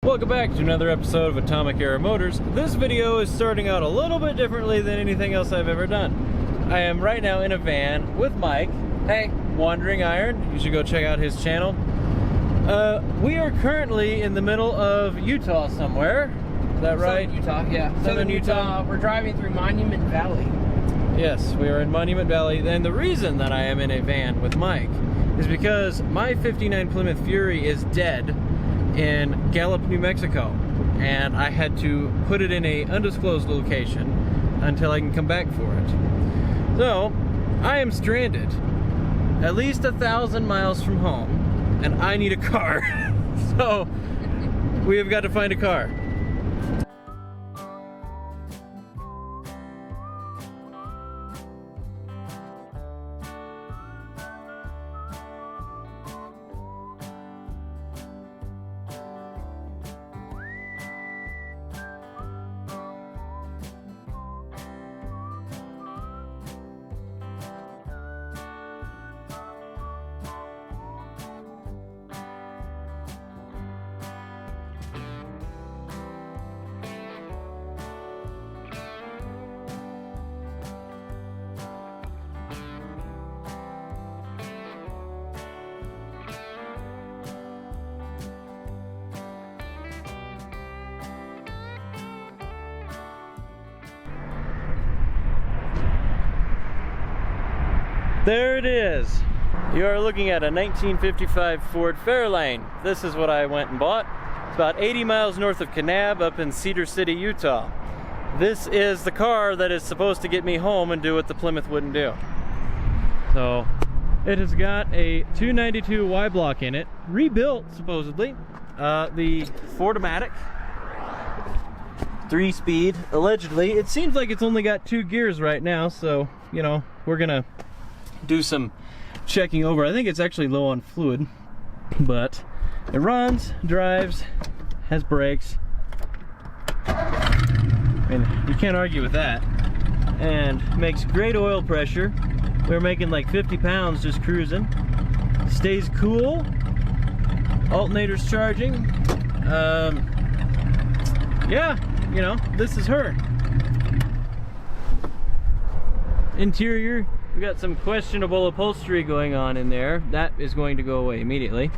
Welcome back to another episode of Atomic Era Motors. This video is starting out a little bit differently than anything else I've ever done. I am right now in a van with Mike. Hey, Wandering Iron. You should go check out his channel. We are currently in the middle of Utah somewhere. Is that right? Southern Utah, yeah. Southern Utah. We're driving through Monument Valley. Yes, we are in Monument Valley. And the reason that I am in a van with Mike is because my 59 Plymouth Fury is dead in Gallup, New Mexico, and I had to put it in a undisclosed location until I can come back for it. So I am stranded at least 1,000 miles from home, and I need a car. So we have got to find a car. There it is. You are looking at a 1955 Ford Fairlane. This is what I went and bought. It's about 80 miles north of Kanab up in Cedar City, Utah. This is the car that is supposed to get me home and do what the Plymouth wouldn't do. So it has got a 292 Y block in it, rebuilt supposedly. The Ford-O-Matic 3-speed, allegedly. It seems like it's only got 2 gears right now, so you know, we're gonna do some checking over. I think it's actually low on fluid, but it runs, drives, has brakes. And you can't argue with that. And makes great oil pressure. We're making like 50 pounds just cruising. Stays cool. Alternator's charging. Yeah, you know, this is her. Interior, we got some questionable upholstery going on in there. That is going to go away immediately.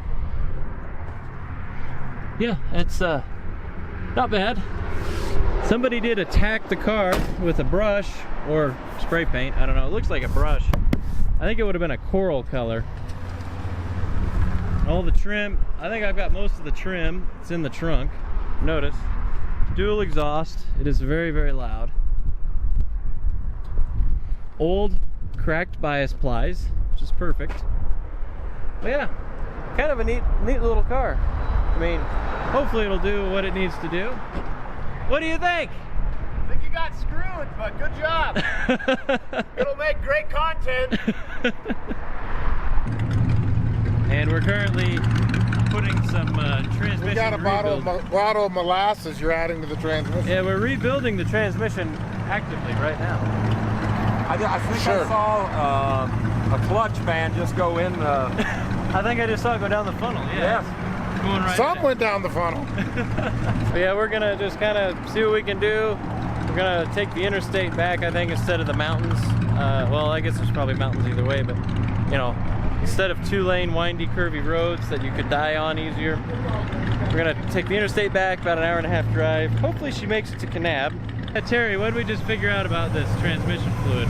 Yeah, it's not bad. Somebody did attack the car with a brush or spray paint. I don't know. It looks like a brush. I think it would have been a coral color. All the trim. I think I've got most of the trim. It's in the trunk. Notice. Dual exhaust. It is very, very loud. Old cracked bias plies, which is perfect. But yeah, kind of a neat little car. I mean, hopefully it'll do what it needs to do. What do you think? I think you got screwed, but good job. It'll make great content. And we're currently putting some transmission. We got a bottle of molasses you're adding to the transmission. Yeah, we're rebuilding the transmission actively right now. I think Sure. I saw a clutch fan just go in. I think I just saw it go down the funnel. Yeah. Yes. Going right Some there. went down the funnel. But yeah, we're gonna just kind of see what we can do. We're gonna take the interstate back, I think, instead of the mountains. Well, I guess there's probably mountains either way, but you know, instead of 2-lane windy curvy roads that you could die on easier, we're gonna take the interstate back, about an hour-and-a-half drive. Hopefully she makes it to Kanab. Terry, what did we just figure out about this transmission fluid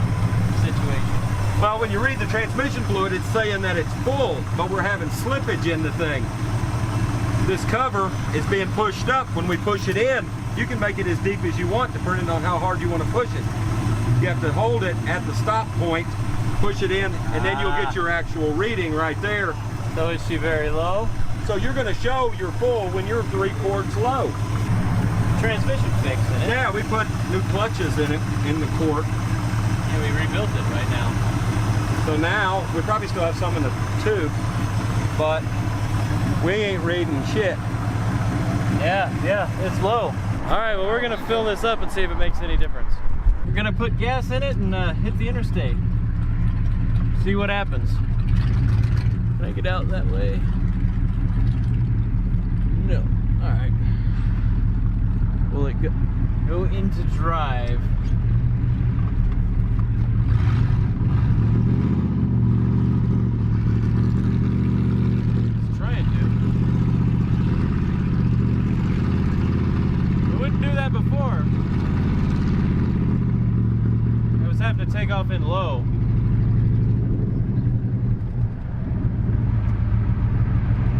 situation? Well, when you read the transmission fluid, it's saying that it's full, but we're having slippage in the thing. This cover is being pushed up. When we push it in, you can make it as deep as you want, depending on how hard you want to push it. You have to hold it at the stop point, push it in, and then you'll get your actual reading right there. So is she very low? So you're going to show you're full when you're 3/4 low. Transmission fix in it. Yeah, we put new clutches in it in the court. And we rebuilt it right now. So now, we probably still have some in the tube, but we ain't reading shit. Yeah, it's low. All right, well, we're gonna fill this up and see if it makes any difference. We're gonna put gas in it and hit the interstate. See what happens. Can I get out that way? No. All right. go into drive. Let's try and do. We wouldn't do that before. I was having to take off in low.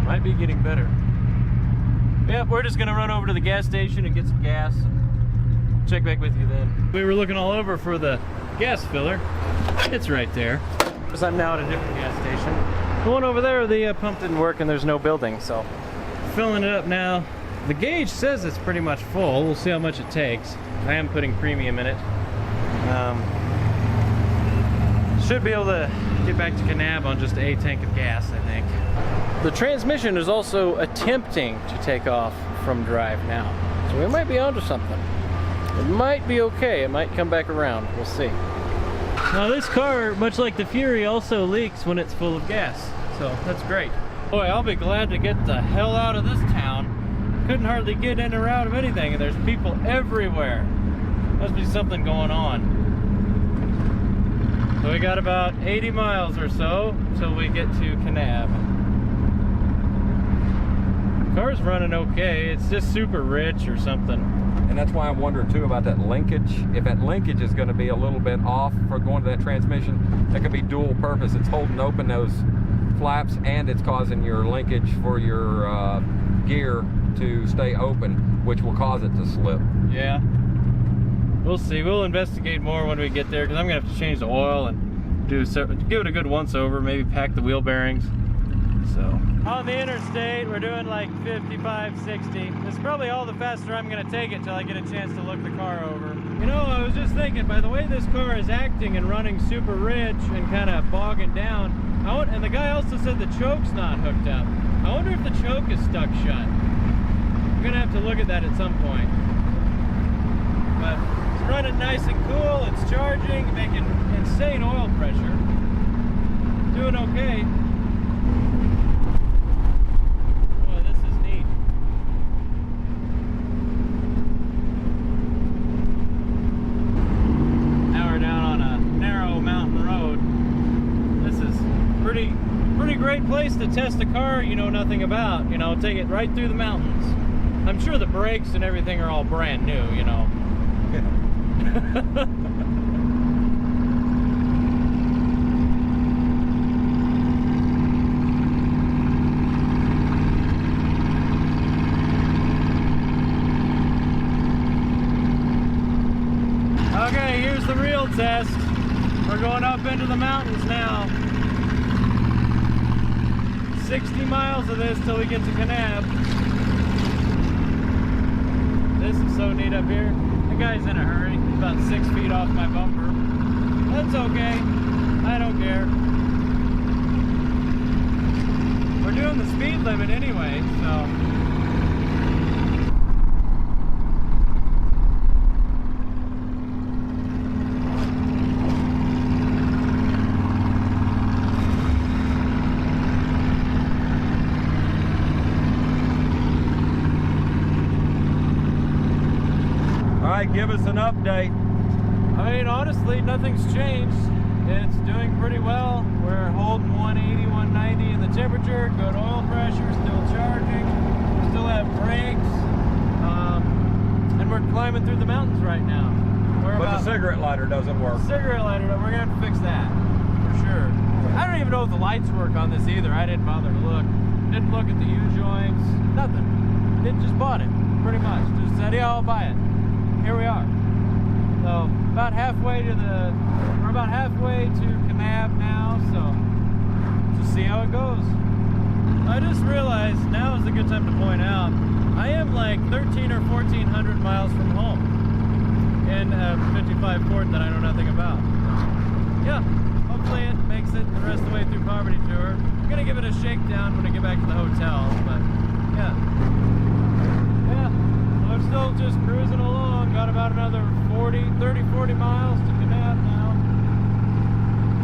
Might be getting better. Yep, we're just gonna run over to the gas station and get some gas. Check back with you then. We were looking all over for the gas filler. It's right there. Because I'm now at a different gas station. The one over there, the pump didn't work and there's no building, so filling it up now. The gauge says it's pretty much full. We'll see how much it takes. I am putting premium in it. Should be able to get back to Kanab on just a tank of gas, I think. The transmission is also attempting to take off from drive now. So we might be onto something. It might be okay. It might come back around. We'll see. Now this car, much like the Fury, also leaks when it's full of gas. So that's great. Boy, I'll be glad to get the hell out of this town. Couldn't hardly get in or out of anything, and there's people everywhere. Must be something going on. So we got about 80 miles or so till we get to Kanab. Car's running okay. It's just super rich or something. And that's why I'm wondering too about that linkage. If that linkage is going to be a little bit off for going to that transmission, that could be dual purpose. It's holding open those flaps and it's causing your linkage for your gear to stay open, which will cause it to slip. Yeah. We'll see. We'll investigate more when we get there, because I'm going to have to change the oil and give it a good once over, maybe pack the wheel bearings. So on the interstate, we're doing like 55, 60. This is probably all the faster I'm going to take it till I get a chance to look the car over. You know, I was just thinking, by the way this car is acting and running super rich and kind of bogging down, and the guy also said the choke's not hooked up. I wonder if the choke is stuck shut. I'm going to have to look at that at some point. But it's running nice and cool, it's charging, making insane oil pressure. Doing okay. Boy, this is neat. Now we're down on a narrow mountain road. This is pretty great place to test a car you know nothing about. You know, take it right through the mountains. I'm sure the brakes and everything are all brand new, you know. Okay, here's the real test. We're going up into the mountains now. 60 miles of this till we get to Kanab. This is so neat up here. The guy's in a hurry. He's about 6 feet off my bumper. That's okay. I don't care. We're doing the speed limit anyway, so. Give us an update. I mean, honestly, nothing's changed. It's doing pretty well. We're holding 180, 190 in the temperature, good oil pressure, still charging, still have brakes, and we're climbing through the mountains right now. But the cigarette lighter doesn't work. Cigarette lighter, we're gonna have to fix that, for sure. I don't even know if the lights work on this either. I didn't bother to look. Didn't look at the U-joints, nothing. It just bought it, pretty much. Just said, yeah, I'll buy it. Here we are. So about halfway to we're about halfway to Kanab now, so just see how it goes. I just realized now is a good time to point out, I am like 1,300 or 1,400 miles from home in a 55 Ford that I know nothing about. Yeah, hopefully it makes it the rest of the way through Poverty Tour. I'm gonna give it a shakedown when I get back to the hotel, but yeah. I'm still just cruising along. Got about another 30, 40 miles to Kanab now.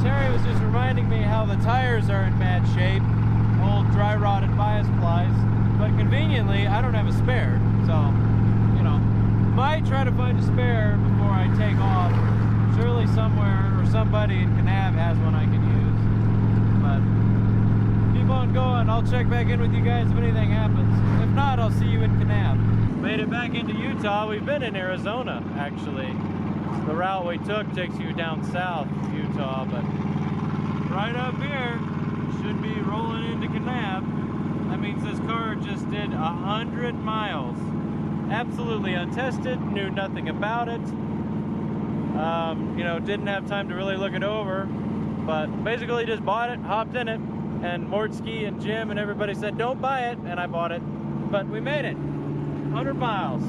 Terry was just reminding me how the tires are in bad shape. Old dry rotted bias plies. But conveniently, I don't have a spare. So, you know, my try to find a spare before I take off. Surely somewhere or somebody in Kanab has one I can use. But keep on going. I'll check back in with you guys if anything happens. If not, I'll see you in Kanab. Made it back into Utah. We've been in Arizona, actually. The route we took takes you down south Utah, but right up here should be rolling into Kanab. That means this car just did 100 miles. Absolutely untested, knew nothing about it. You know, didn't have time to really look it over, but basically just bought it, hopped in it, and Mortsky and Jim and everybody said don't buy it, and I bought it. But we made it, 100 miles.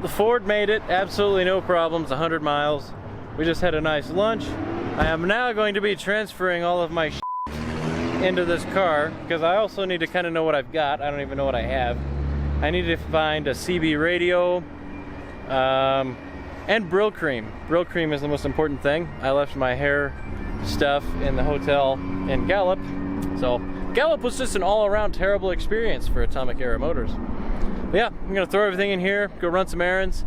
The Ford made it, absolutely no problems, 100 miles. We just had a nice lunch. I am now going to be transferring all of my into this car because I also need to kind of know what I've got. I don't even know what I have. I need to find a CB radio and Brill cream. Brill cream is the most important thing. I left my hair stuff in the hotel in Gallup. So Gallup was just an all-around terrible experience for Atomic Era Motors. But yeah, I'm gonna throw everything in here, go run some errands,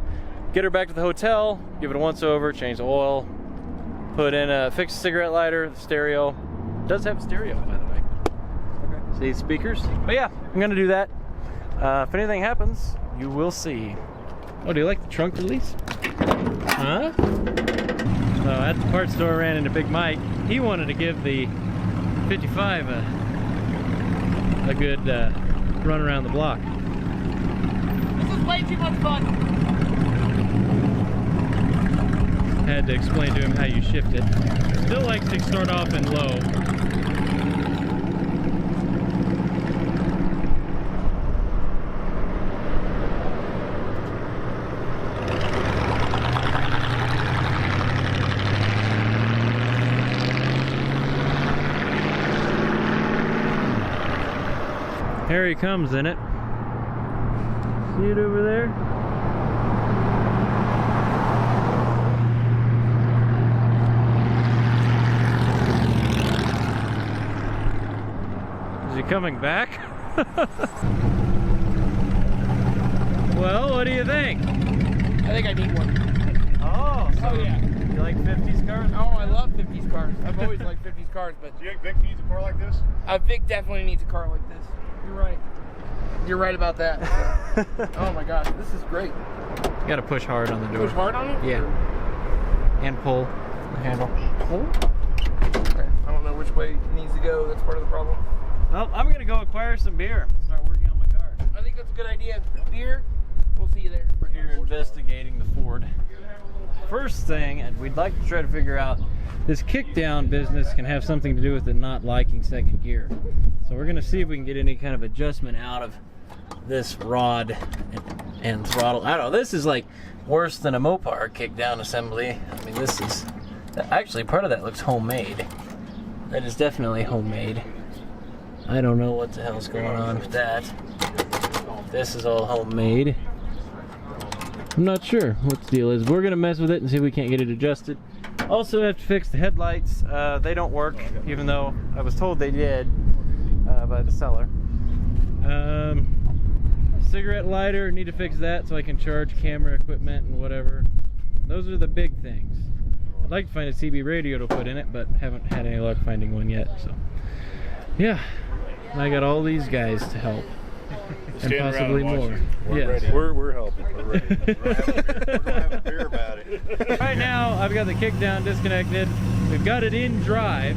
get her back to the hotel, give it a once over, change the oil, put in a fixed cigarette lighter, the stereo. It does have a stereo, by the way. Okay. See speakers? But yeah, I'm gonna do that. If anything happens, you will see. Oh, do you like the trunk release? Huh? So at the parts store, I ran into Big Mike. He wanted to give the 55 a good run around the block. This is way too much fun. Had to explain to him how you shift it. Still like to start off in low. Here he comes in it. See it over there? Is he coming back? Well, what do you think? I think I need one. Oh, so yeah. You like 50s cars? Oh, I love 50s cars. I've always liked 50s cars, but Do you think Vic needs a car like this? Vic definitely needs a car like this. You're right. You're right about that. Oh my gosh, this is great. You gotta push hard on the door. Push hard on it? Yeah. And pull the handle. Pull? Okay. I don't know which way it needs to go. That's part of the problem. Well, I'm gonna go acquire some beer. Start working on my car. I think that's a good idea. Beer, we'll see you there. We're here investigating the Ford. First thing, and we'd like to try to figure out, this kickdown business can have something to do with it not liking second gear. So we're gonna see if we can get any kind of adjustment out of this rod and throttle. I don't know, this is like worse than a Mopar kickdown assembly. I mean, this is, actually part of that looks homemade. That is definitely homemade. I don't know what the hell's going on with that. This is all homemade. I'm not sure what the deal is. We're gonna mess with it and see if we can't get it adjusted. Also have to fix the headlights. They don't work, even though I was told they did by the seller. Cigarette lighter, need to fix that so I can charge camera equipment and whatever. Those are the big things. I'd like to find a CB radio to put in it, but haven't had any luck finding one yet. So yeah, I got all these guys to help. And possibly more. Yes. We're helping. We're ready. We're gonna have a beer about it. Right now, I've got the kickdown disconnected. We've got it in drive,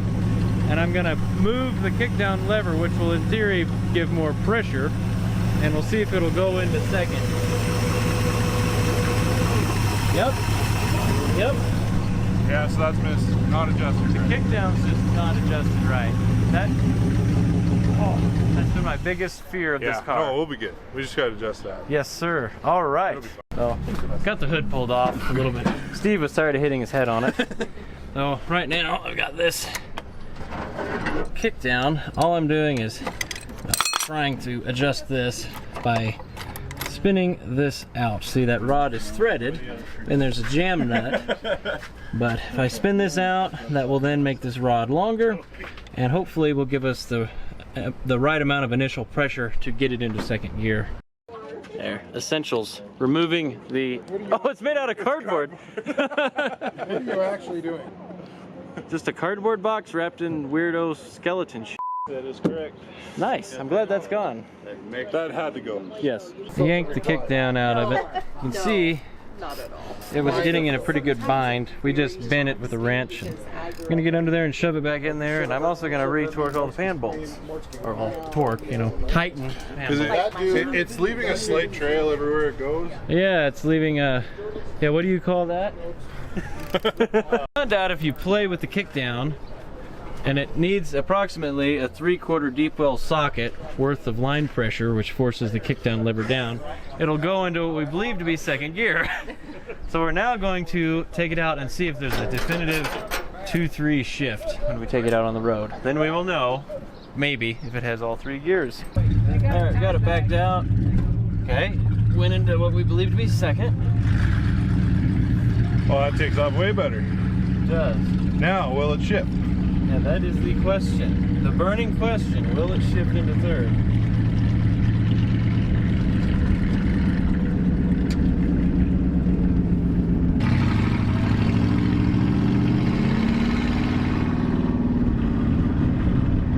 and I'm gonna move the kickdown lever, which will in theory give more pressure, and we'll see if it'll go into second. Yep. Yep. Yeah, so that's not adjusted. The kickdown's just not adjusted right. That's been my biggest fear of this car. No, we'll be good. We just gotta adjust that. Yes, sir. All right. So, got the hood pulled off a little bit. Steve was tired of hitting his head on it. So, right now, I've got this kick down. All I'm doing is trying to adjust this by spinning this out. See, that rod is threaded, and there's a jam nut. But if I spin this out, that will then make this rod longer, and hopefully will give us the right amount of initial pressure to get it into second gear. There, essentials. Removing the. Oh, it's made out of cardboard. What are you actually doing? Just a cardboard box wrapped in weirdo skeleton shit. That is correct. Nice. I'm glad that's gone. That had to go. Yes. Yanked the kick down out of it. You can see it was getting in a pretty good bind. We just bent it with a wrench. I'm gonna get under there and shove it back in there, and I'm also gonna re-torque all the fan bolts. Or well, torque, you know, tighten. It's leaving a slight trail everywhere it goes. Yeah, it's leaving a. Yeah, what do you call that? Found out if you play with the kick down, and it needs approximately a 3/4 deep well socket worth of line pressure, which forces the kick down lever down, it'll go into what we believe to be second gear. So we're now going to take it out and see if there's a definitive 2-3 shift when we take it out on the road. Then we will know, maybe, if it has all 3 gears. Alright, got it backed out. Okay, went into what we believe to be second. Oh, that takes off way better. It does. Now, will it shift? Yeah, that is the question. The burning question. Will it shift into third?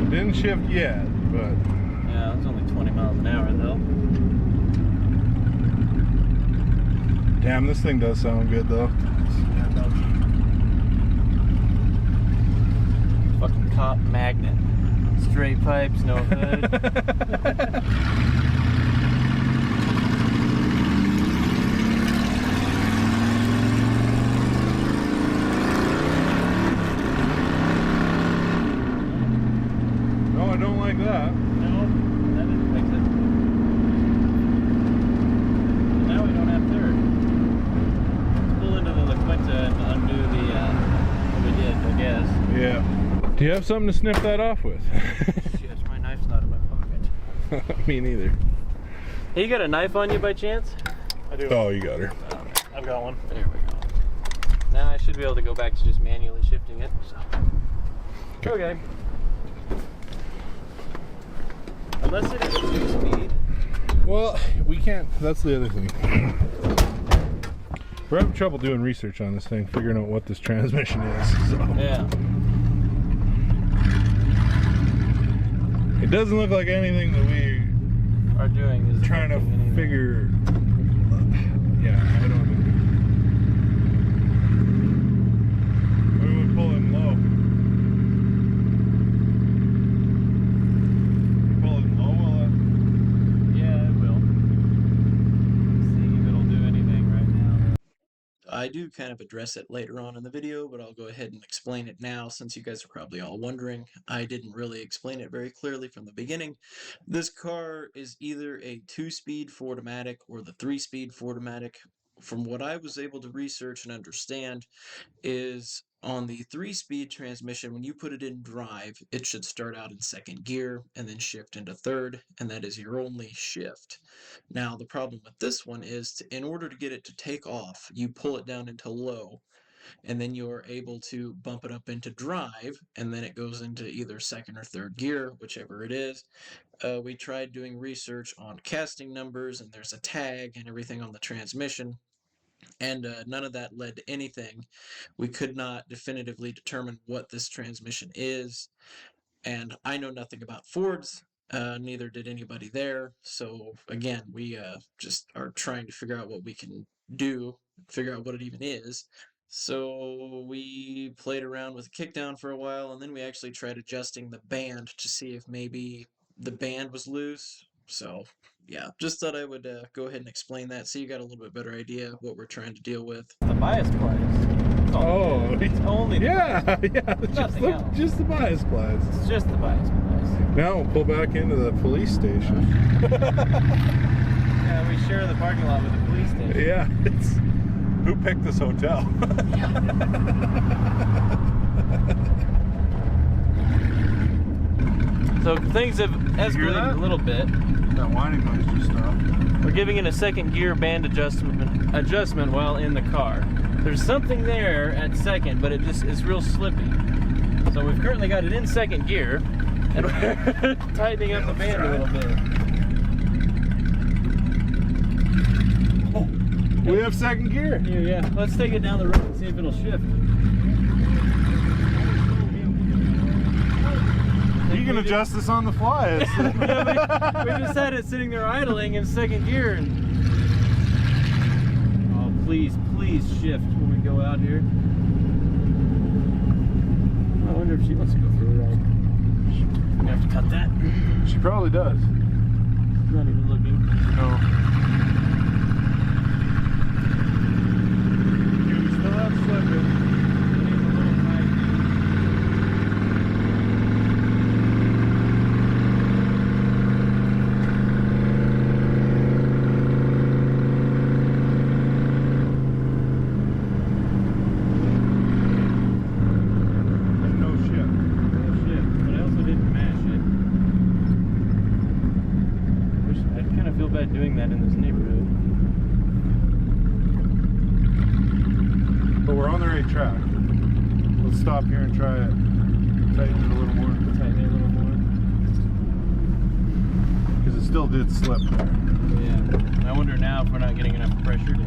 It didn't shift yet, but... Yeah, it's only 20 miles an hour though. Damn, this thing does sound good though. Fucking cop magnet. Straight pipes, no hood. No, I don't like that. No, that didn't fix it. Now we don't have third. Let's pull into the La Quinta and undo the, what we did, I guess. Yeah. Do you have something to snip that off with? Shit, my knife's not in my pocket. Me neither. Hey, you got a knife on you by chance? I do. Oh, you got her. I've got one. There we go. Now I should be able to go back to just manually shifting it. So. Okay. Unless it is 2-speed. Well, we can't. That's the other thing. We're having trouble doing research on this thing, figuring out what this transmission is. So. Yeah. It doesn't look like anything that we Are doing is trying to anything. figure. Yeah, I don't know. We would pull in low. Pull in low, will it? Yeah, it will. See if it'll do anything right now. I do kind of address it later on in the video, but I'll go ahead and explain it now since you guys are probably all wondering. I didn't really explain it very clearly from the beginning. This car is either a 2-speed Ford-O-Matic or the 3-speed Ford-O-Matic. From what I was able to research and understand is on the 3-speed transmission, when you put it in drive, it should start out in second gear and then shift into third, and that is your only shift. Now, the problem with this one is in order to get it to take off, you pull it down into low, and then you're able to bump it up into drive, and then it goes into either second or third gear, whichever it is. We tried doing research on casting numbers, and there's a tag and everything on the transmission, and none of that led to anything. We could not definitively determine what this transmission is, and I know nothing about Fords, neither did anybody there, so again, we just are trying to figure out what we can do, figure out what it even is. So we played around with kickdown for a while, and then we actually tried adjusting the band to see if maybe the band was loose. So yeah, just thought I would go ahead and explain that so you got a little bit better idea of what we're trying to deal with. The bias plies. Oh, it's only the yeah, bias. yeah, just the bias plies. It's just the bias plies. Now we'll pull back into the police station. Yeah, we share the parking lot with the police station. Yeah, it's... Who picked this hotel? So things have escalated a little bit. That whining noise just stopped. We're giving it a second gear band adjustment while in the car. There's something there at second, but it just is real slippy. So we've currently got it in second gear, and we're tightening up the band a little bit. We have second gear. Here, yeah. Let's take it down the road and see if it'll shift. You can adjust this on the fly. we just had it sitting there idling in second gear. And... oh, please shift when we go out here. I wonder if she wants to go for a ride. We have to cut that. She probably does. Not even looking. No. You still have slippage. Doing that in this neighborhood. But we're on the right track. Let's stop here and try it. Tighten it a little more. Tighten it a little more. Because it still did slip there. Yeah. I wonder now if we're not getting enough pressure to... I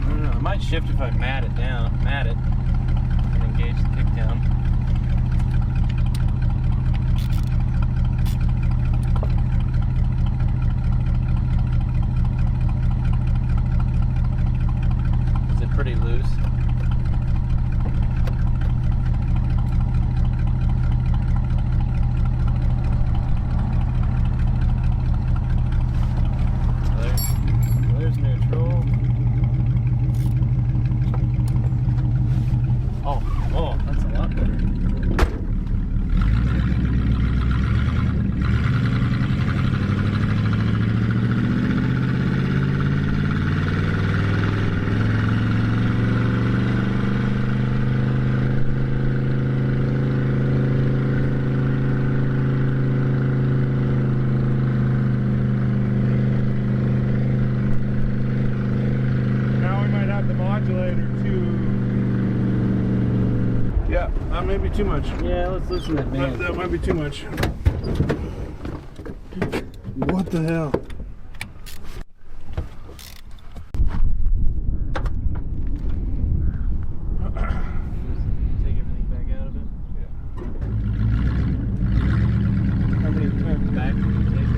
don't know. It might shift if I mat it and engage the kick down. Pretty loose. There's neutral. Oh, that's a lot better. Yeah, that may be too much. Yeah, let's loosen that man. That might be too much. What the hell? Take everything back out of it? Yeah. How many turns back do you take?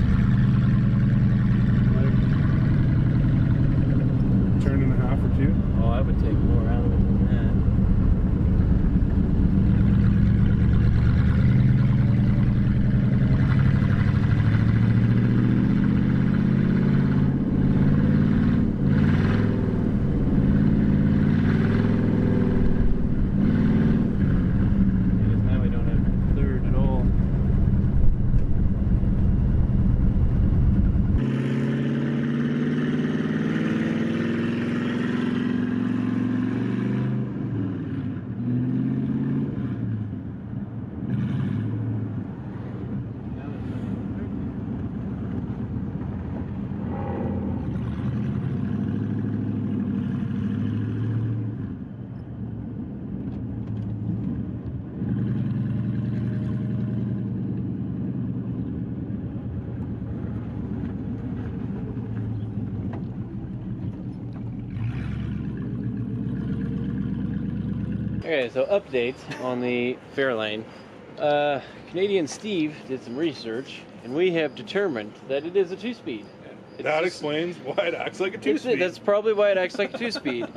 Like, turn and a half or two? Oh, I would take more out of it than that. Okay, so updates on the Fairlane. Canadian Steve did some research, and we have determined that it is a two-speed. That explains why it acts like a two-speed. That's probably why it acts like a two-speed.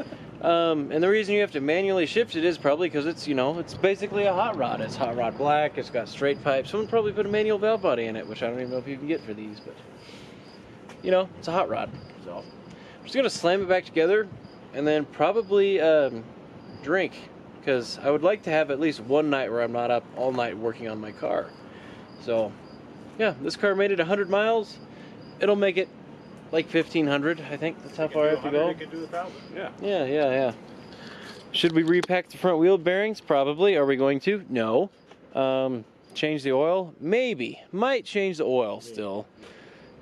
And the reason you have to manually shift it is probably because it's, you know, it's basically a hot rod. It's hot rod black, it's got straight pipes. Someone probably put a manual valve body in it, which I don't even know if you can get for these, but, you know, it's a hot rod. So I'm just going to slam it back together and then probably drink, because I would like to have at least one night where I'm not up all night working on my car. So, yeah, this car made it 100 miles. It'll make it like 1,500, I think. That's how far I have to go. You can do 1,000. Yeah. Yeah. Should we repack the front wheel bearings? Probably. Are we going to? No. Change the oil? Maybe. Might change the oil still.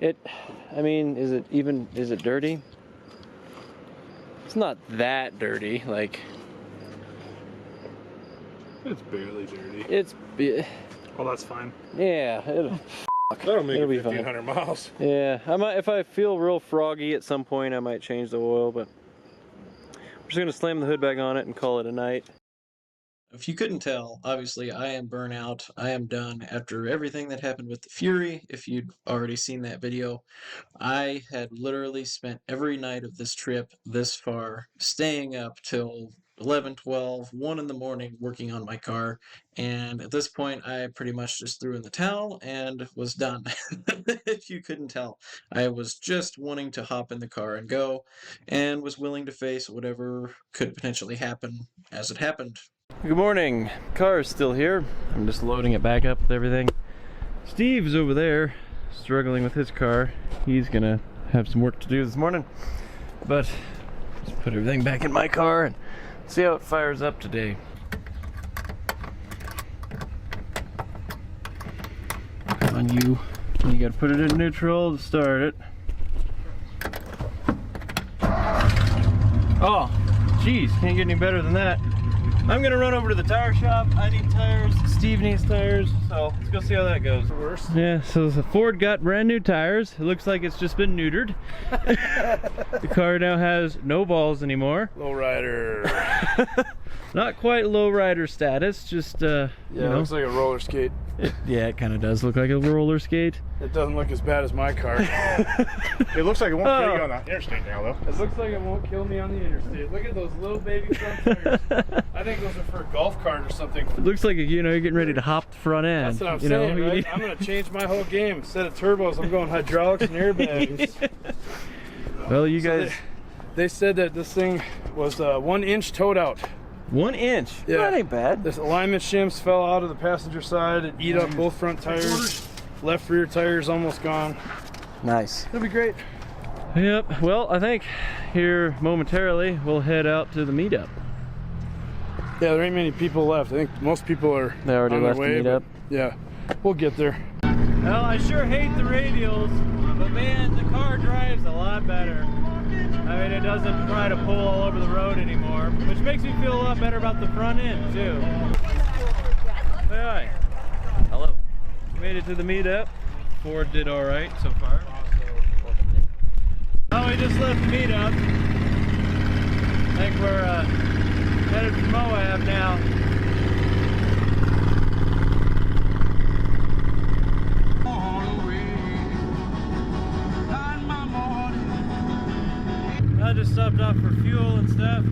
I mean, is it dirty? It's not that dirty, like... It's barely dirty. It's... Well, that's fine. Yeah, That'll make It'll it be fine. 1,500 miles. Yeah, I might, if I feel real froggy at some point, I might change the oil, but I'm just gonna slam the hood back on it and call it a night. If you couldn't tell, obviously I am burnt out. I am done after everything that happened with the Fury. If you'd already seen that video, I had literally spent every night of this trip this far staying up till 11, 12, 1 in the morning working on my car. And at this point, I pretty much just threw in the towel and was done. If you couldn't tell, I was just wanting to hop in the car and go, and was willing to face whatever could potentially happen as it happened. Good morning. Car is still here. I'm just loading it back up with everything. Steve's over there struggling with his car. He's gonna have some work to do this morning, but just put everything back in my car and see how it fires up today. Come on, you gotta put it in neutral to start it. Oh, geez, can't get any better than that. I'm gonna run over to the tire shop. I need tires, Steve needs tires, so let's go see how that goes. Worse. Yeah, so the Ford got brand new tires. It looks like it's just been neutered. The car now has no balls anymore. Lowrider. Not quite lowrider status, just Yeah, it looks like a roller skate. yeah, it kind of does look like a roller skate. It doesn't look as bad as my car. It looks like it won't kill you on the interstate now, though. It looks like it won't kill me on the interstate. Look at those little baby front tires. I think those are for a golf cart or something. It looks like, you know, you're getting ready to hop the front end. That's what I'm you saying, know? right? I'm going to change my whole game. Instead of turbos, I'm going hydraulics and airbags. Well, you guys... They said that this thing was 1 inch towed out. 1 inch? Yeah. That ain't bad. This alignment shims fell out of the passenger side and eat up both front tires. Left rear tire's almost gone. Nice. It'll be great. Yep, well, I think here momentarily we'll head out to the meetup. Yeah, there ain't many people left. I think most people are They already on their left the way, meetup. but yeah, we'll get there. Well, I sure hate the radials, but man, the car drives a lot better. I mean, it doesn't try to pull all over the road anymore, which makes me feel a lot better about the front end, too. Say hi. Hello. Made it to the meetup. Ford did all right so far. Oh, we just left the meetup. I think we're headed for Moab now. I just stopped off for fuel and stuff,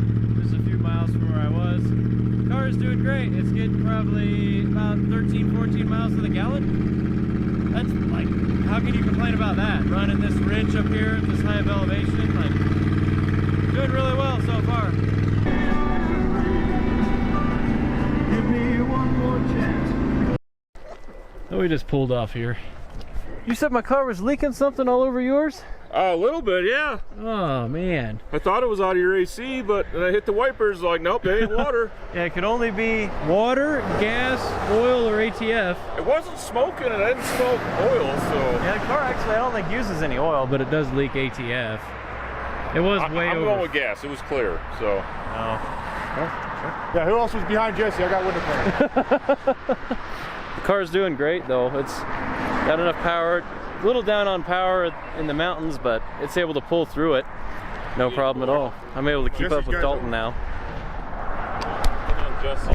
just a few miles from where I was. The car is doing great. It's getting probably about 13, 14 miles to the gallon. That's like, how can you complain about that? Running this ridge up here at this high of elevation, like, doing really well so far. Give me one more chance. So we just pulled off here. You said my car was leaking something all over yours? A little bit, yeah. Oh, man. I thought it was out of your AC, but then I hit the wipers, like, nope, they ain't water. Yeah, it could only be water, gas, oil, or ATF. It wasn't smoking, and I didn't smoke oil, so... Yeah, the car actually, I don't think uses any oil, but it does leak ATF. It was way I'm over. going with gas. It was clear, so... Oh. Yeah, who else was behind Jesse? I got window pane. The car's doing great, though. It's got enough power. A little down on power in the mountains, but it's able to pull through it. No problem at all. I'm able to keep up with Dalton now.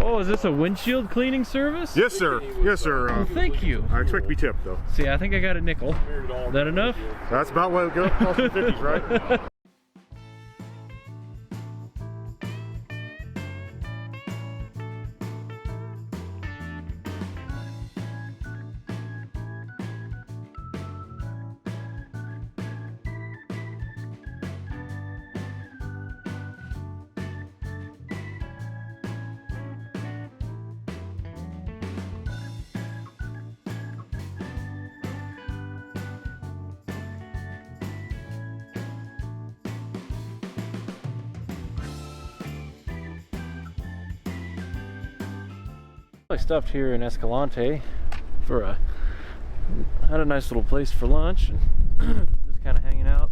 Oh, is this a windshield cleaning service? Yes, sir. Yes, sir. Well, thank you. I expect to be tipped, though. See, I think I got a nickel. Is that enough? That's about what it costs in the 50s, right? I stopped here in Escalante for had a nice little place for lunch and just kind of hanging out.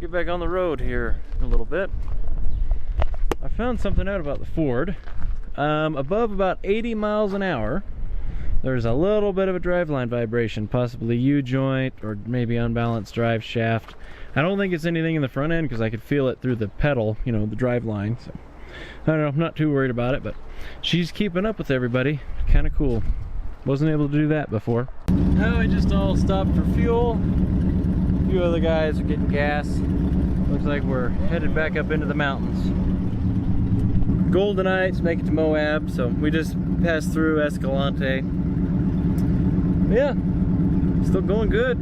Get back on the road here in a little bit. I found something out about the Ford. Above about 80 miles an hour, there's a little bit of a driveline vibration, possibly U-joint or maybe unbalanced drive shaft. I don't think it's anything in the front end because I could feel it through the pedal, you know, the drive line. So I don't know, I'm not too worried about it, but she's keeping up with everybody. Kind of cool. Wasn't able to do that before. Now we just all stopped for fuel. A few other guys are getting gas. Looks like we're headed back up into the mountains. Golden Heights, make it to Moab, so we just passed through Escalante. Yeah, still going good.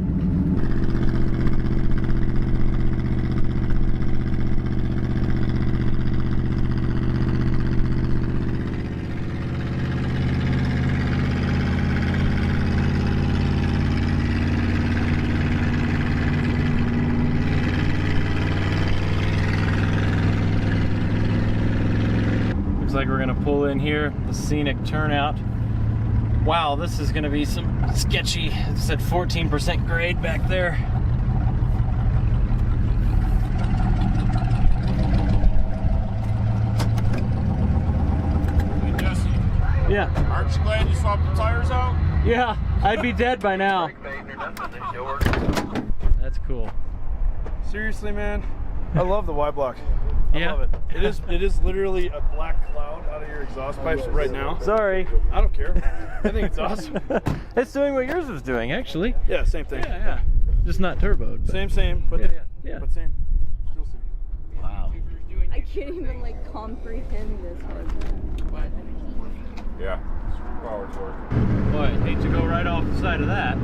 Looks like we're gonna pull in here, the scenic turnout. Wow, this is gonna be some sketchy, it said 14% grade back there. Hey, Jesse, Yeah, aren't you glad you swapped the tires out? yeah, I'd be dead by now. That's cool. Seriously, man, I love the Y block. I Yeah. love it. It is literally a black cloud out of your exhaust pipes right now. Sorry. I don't care. I think it's awesome. It's doing what yours was doing, actually. Yeah, same thing. Yeah. Just not turboed. But Same, but yeah. but same. Still same. Wow. I can't even like comprehend this hard. Yeah, power torque. Boy, I'd hate to go right off the side of that.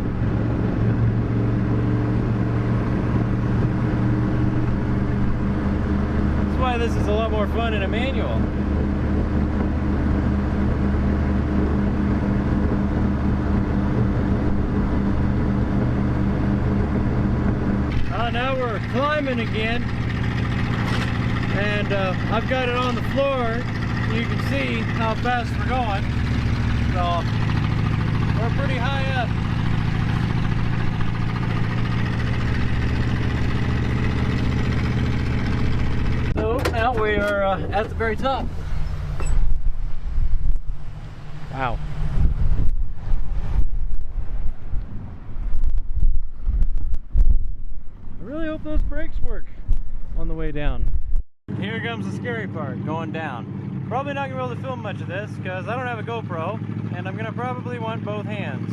That's why this is a lot more fun in a manual. Now we're climbing again, and I've got it on the floor. You can see how fast we're going. So we're pretty high up. So now we are at the very top. Wow. I really hope those brakes work on the way down. Here comes the scary part, going down. Probably not gonna be able to film much of this because I don't have a GoPro and I'm gonna probably want both hands.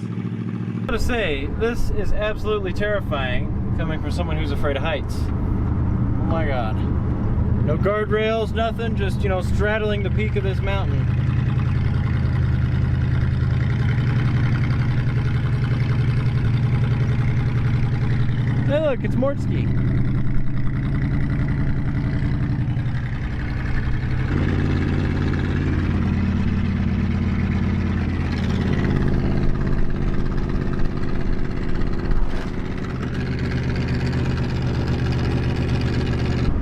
I gotta say, this is absolutely terrifying coming from someone who's afraid of heights. Oh my god. No guardrails, nothing, just, you know, straddling the peak of this mountain. Hey look, it's Mortski.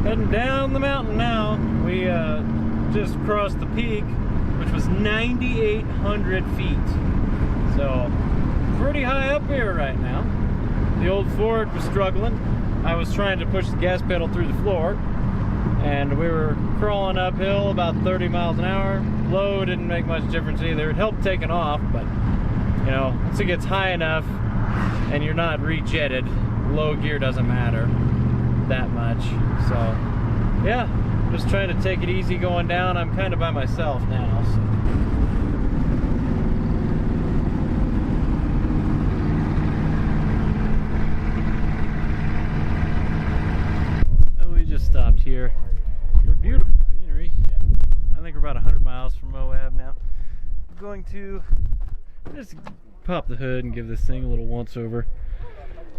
Heading down the mountain now. We just crossed the peak, which was 9,800 feet. So, pretty high up here right now. The old Ford was struggling. I was trying to push the gas pedal through the floor, and we were crawling uphill about 30 miles an hour. Low didn't make much difference either. It helped taking off, but you know, once it gets high enough and you're not rejetted, low gear doesn't matter that much. So yeah, just trying to take it easy going down. I'm kind of by myself now, so. Stopped here. Beautiful scenery. I think we're about 100 miles from Moab now. I'm going to just pop the hood and give this thing a little once over.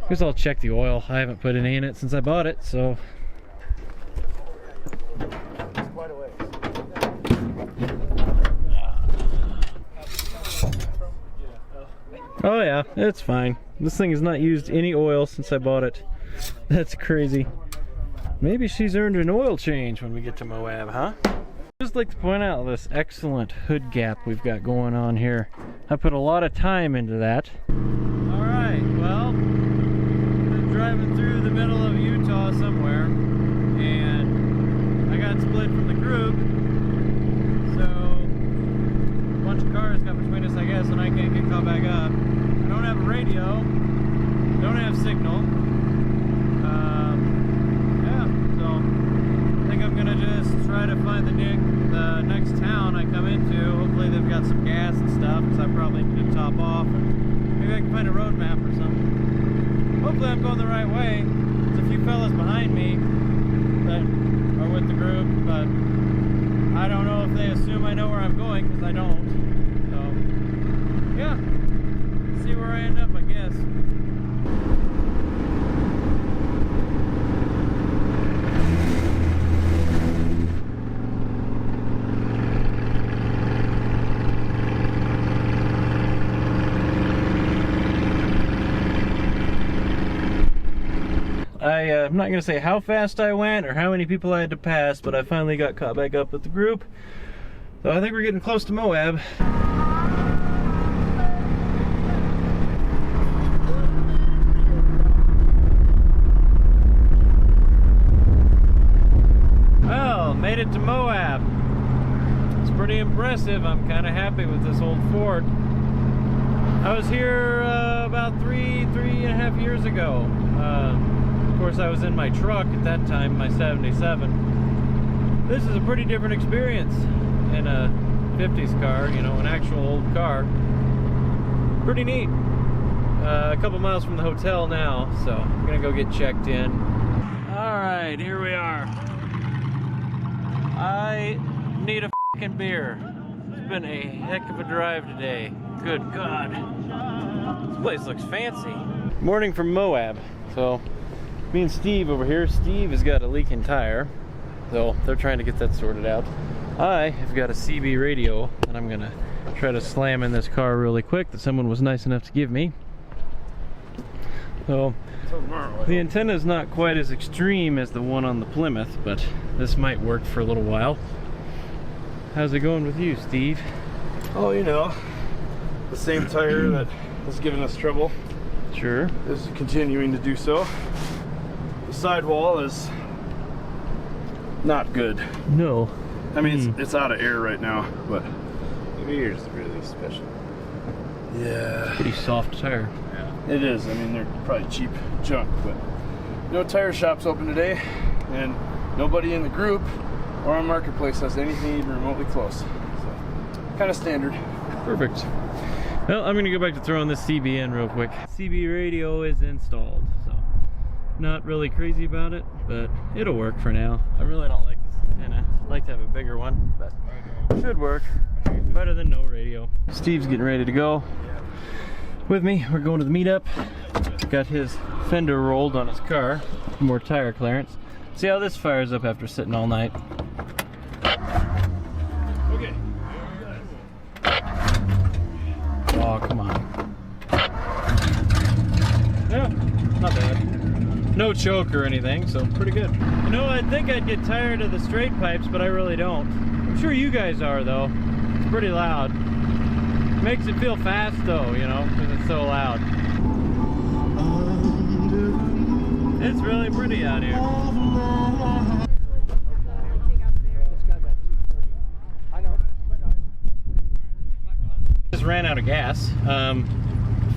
Guess I'll check the oil. I haven't put any in it since I bought it, so. Quite a ways. Oh yeah, it's fine. This thing has not used any oil since I bought it. That's crazy. Maybe she's earned an oil change when we get to Moab, huh? Just like to point out this excellent hood gap we've got going on here. I put a lot of time into that. Alright, well, I'm driving through the middle of Utah somewhere, and I got split from the group, so a bunch of cars got between us, I guess, and I can't get caught back find the next town I come into. Hopefully they've got some gas and stuff, because I probably need to top off. Maybe I can find a road map or something. Hopefully I'm going the right way. There's a few fellas behind me that are with the group, but I don't know if they assume I know where I'm going, because I don't. So, yeah. See where I end up, I guess. I'm not going to say how fast I went or how many people I had to pass, but I finally got caught back up with the group. So I think we're getting close to Moab. Well, made it to Moab. It's pretty impressive. I'm kind of happy with this old fort. I was here about three and a half years ago. Of course, I was in my truck at that time, my 77. This is a pretty different experience in a 50s car, you know, an actual old car. Pretty neat. A couple miles from the hotel now, so I'm gonna go get checked in. All right, here we are. I need a fucking beer. It's been a heck of a drive today. Good God. This place looks fancy. Morning from Moab. So, me and Steve over here. Steve has got a leaking tire, so they're trying to get that sorted out. I have got a CB radio that I'm gonna try to slam in this car really quick that someone was nice enough to give me. So the antenna is not quite as extreme as the one on the Plymouth, but this might work for a little while. How's it going with you, Steve? Oh, you know, the same tire that has given us trouble Sure. is continuing to do so. The sidewall is not good. No. I mean, it's out of air right now, but the rear is really special. Yeah. Pretty soft tire. It is. I mean, they're probably cheap junk, but no tire shops open today, and nobody in the group or on Marketplace has anything even remotely close. So, kind of standard. Perfect. Well, I'm gonna go back to throwing this CB in real quick. CB radio is installed, so not really crazy about it, but it'll work for now. I really don't like this antenna. I'd like to have a bigger one, but it should work. Better than no radio. Steve's getting ready to go with me. We're going to the meetup. Got his fender rolled on his car. More tire clearance. See how this fires up after sitting all night. Okay. Oh, come on. Yeah, not bad. No choke or anything, so pretty good. You know, I think I'd get tired of the straight pipes, but I really don't. I'm sure you guys are, though. It's pretty loud. Makes it feel fast, though, you know, because it's so loud. It's really pretty out here. Just ran out of gas.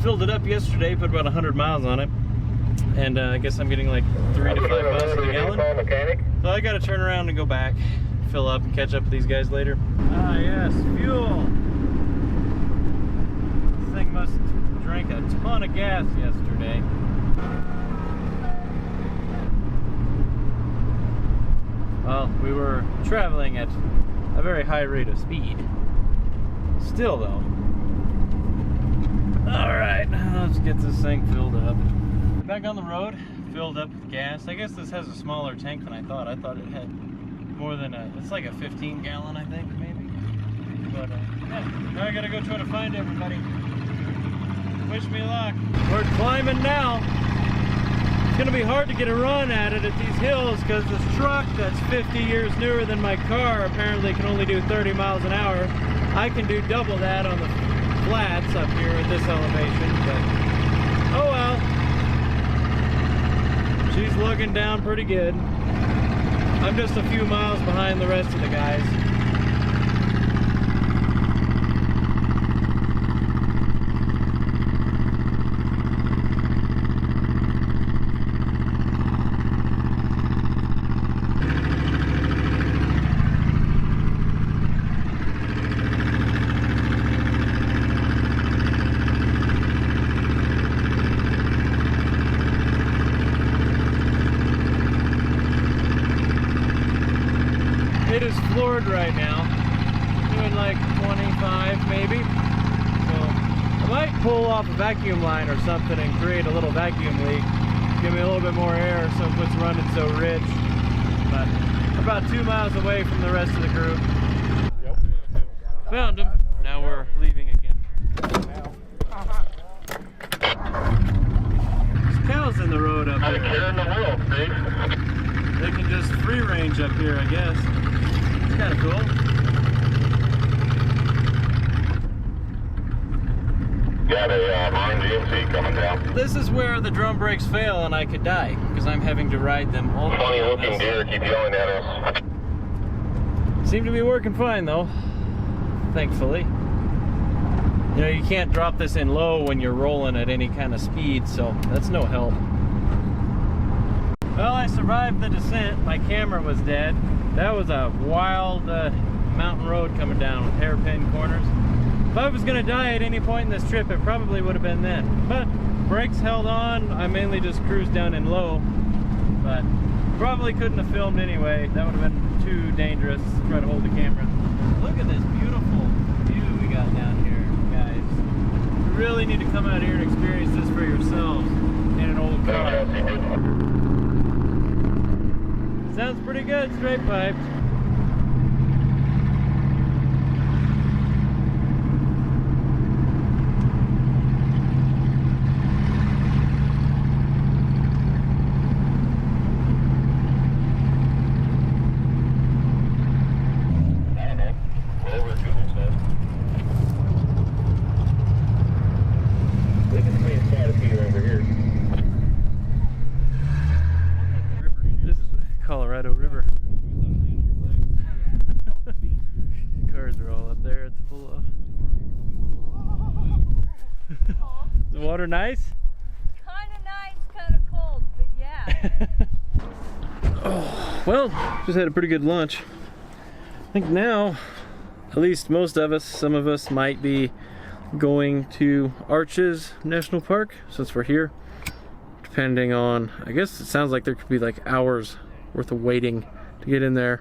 Filled it up yesterday, put about 100 miles on it, and I guess I'm getting like 3 to 5 miles to the gallon. So I got to turn around and go back, fill up, and catch up with these guys later. Ah, yes, fuel. This thing must drink a ton of gas yesterday. Well, we were traveling at a very high rate of speed. Still, though. Alright, let's get this thing filled up. Back on the road, filled up with gas. I guess this has a smaller tank than I thought. I thought it had more than it's like a 15 gallon, I think, maybe. But, yeah, now I gotta go try to find everybody. Wish me luck. We're climbing now. It's gonna be hard to get a run at it at these hills because this truck that's 50 years newer than my car apparently can only do 30 miles an hour. I can do double that on the flats up here at this elevation, but oh well. She's looking down pretty good. I'm just a few miles behind the rest of the guys. It is floored right now, doing like 25 maybe. So I might pull off a vacuum line or something and create a little vacuum leak. Give me a little bit more air so it's running so rich. But we're about 2 miles away from the rest of the group. Found him. Now we're leaving again. There's cows in the road up there. They can just free range up here, I guess. It's kind of cool. Got a Mine GMC coming down. This is where the drum brakes fail and I could die because I'm having to ride them all the Funny way. looking deer keep yelling at us. Seem to be working fine though, thankfully. You know, you can't drop this in low when you're rolling at any kind of speed, so that's no help. Well, I survived the descent. My camera was dead. That was a wild mountain road coming down with hairpin corners. If I was gonna die at any point in this trip, it probably would have been then. But brakes held on. I mainly just cruised down in low, but probably couldn't have filmed anyway. That would have been too dangerous to try to hold the camera. Look at this beautiful view we got down here, guys. You really need to come out here and experience this for yourselves in an old car. Sounds pretty good, straight pipes. Colorado River. Cars are all up there at the pull off. The water nice? Kinda nice, kinda cold, but yeah. Oh, well, just had a pretty good lunch. I think now, at least most of us, some of us might be going to Arches National Park since we're here. Depending on, I guess it sounds like there could be like hours worth of waiting to get in there.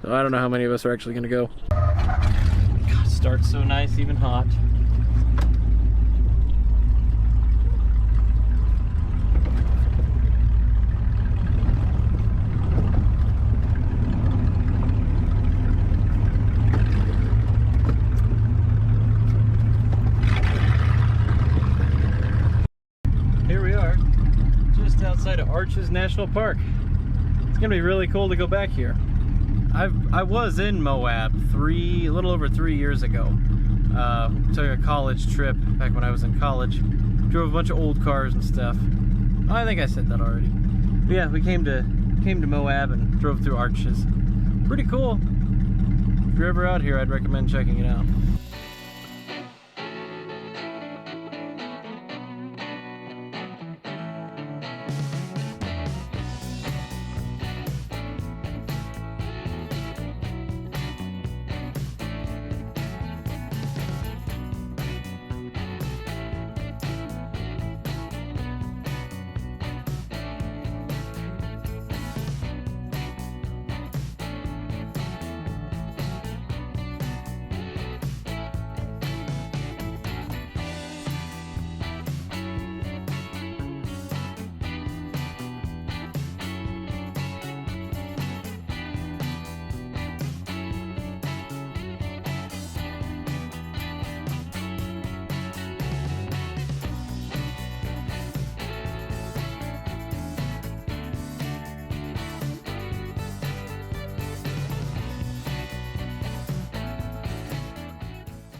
So I don't know how many of us are actually gonna go. God, starts so nice, even hot. Outside of Arches National Park. It's gonna be really cool to go back here. I was in Moab a little over 3 years ago. Took a college trip back when I was in college. Drove a bunch of old cars and stuff. I think I said that already. But yeah, we came to Moab and drove through Arches. Pretty cool. If you're ever out here, I'd recommend checking it out.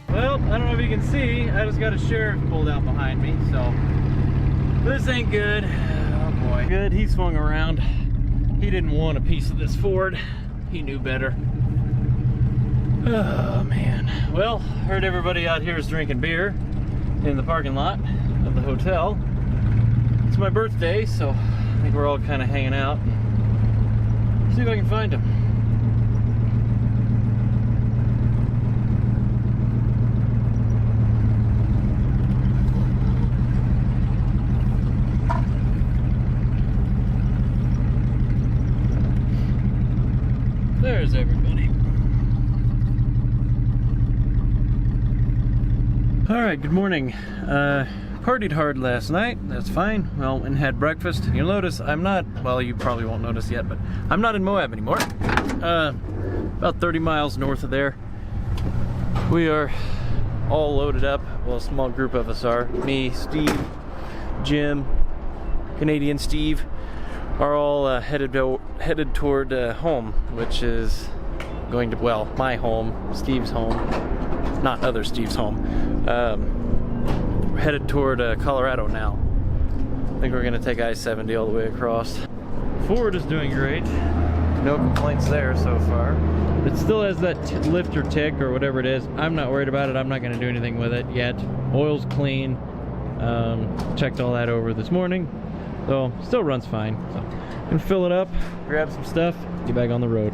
Well, I don't know if you can see, I just got a sheriff pulled out behind me, so this ain't good. Oh boy. Good, he swung around. He didn't want a piece of this Ford. He knew better. Oh man. Well, heard everybody out here is drinking beer in the parking lot of the hotel. It's my birthday, so I think we're all kind of hanging out. See if I can find him. There's everybody. Alright, good morning. Partied hard last night, that's fine. Well, and had breakfast. You'll notice I'm not, well, you probably won't notice yet, but I'm not in Moab anymore. About 30 miles north of there. We are all loaded up. Well, a small group of us are. Me, Steve, Jim, Canadian Steve are all headed toward home, which is going to, well, my home, Steve's home, not other Steve's home. We're headed toward Colorado now. I think we're gonna take I-70 all the way across. Ford is doing great. No complaints there so far. It still has that lift or tick or whatever it is. I'm not worried about it. I'm not gonna do anything with it yet. Oil's clean. Checked all that over this morning. So still runs fine. So I'm gonna fill it up, grab some stuff, get back on the road.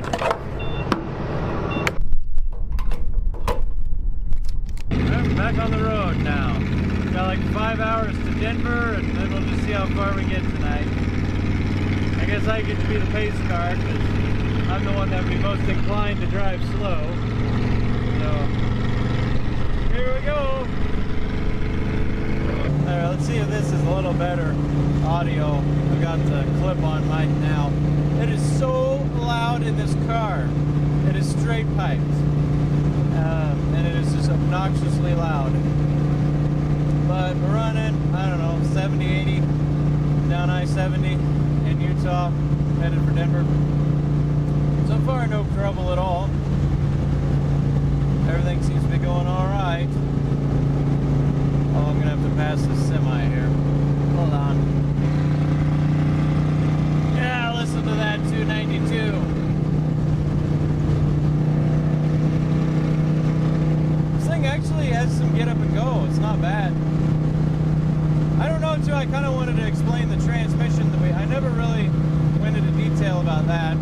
I'm back on the road now. Got like 5 hours to Denver, and then we'll just see how far we get tonight. I guess I get to be the pace car because I'm the one that would be most inclined to drive slow. So here we go. Alright, let's see if this is a little better audio. I've got the clip-on mic now. It is so loud in this car. It is straight piped. And it is just obnoxiously loud. But we're running, I don't know, 70, 80 down I-70 in Utah, headed for Denver. So far, no trouble at all. Everything seems to be going all right. Oh, I'm gonna have to pass this semi here. Hold on. Yeah, listen to that 292. This thing actually has some get up and go. It's not bad. I don't know too. I kind of wanted to explain the transmission. I never really went into detail about that.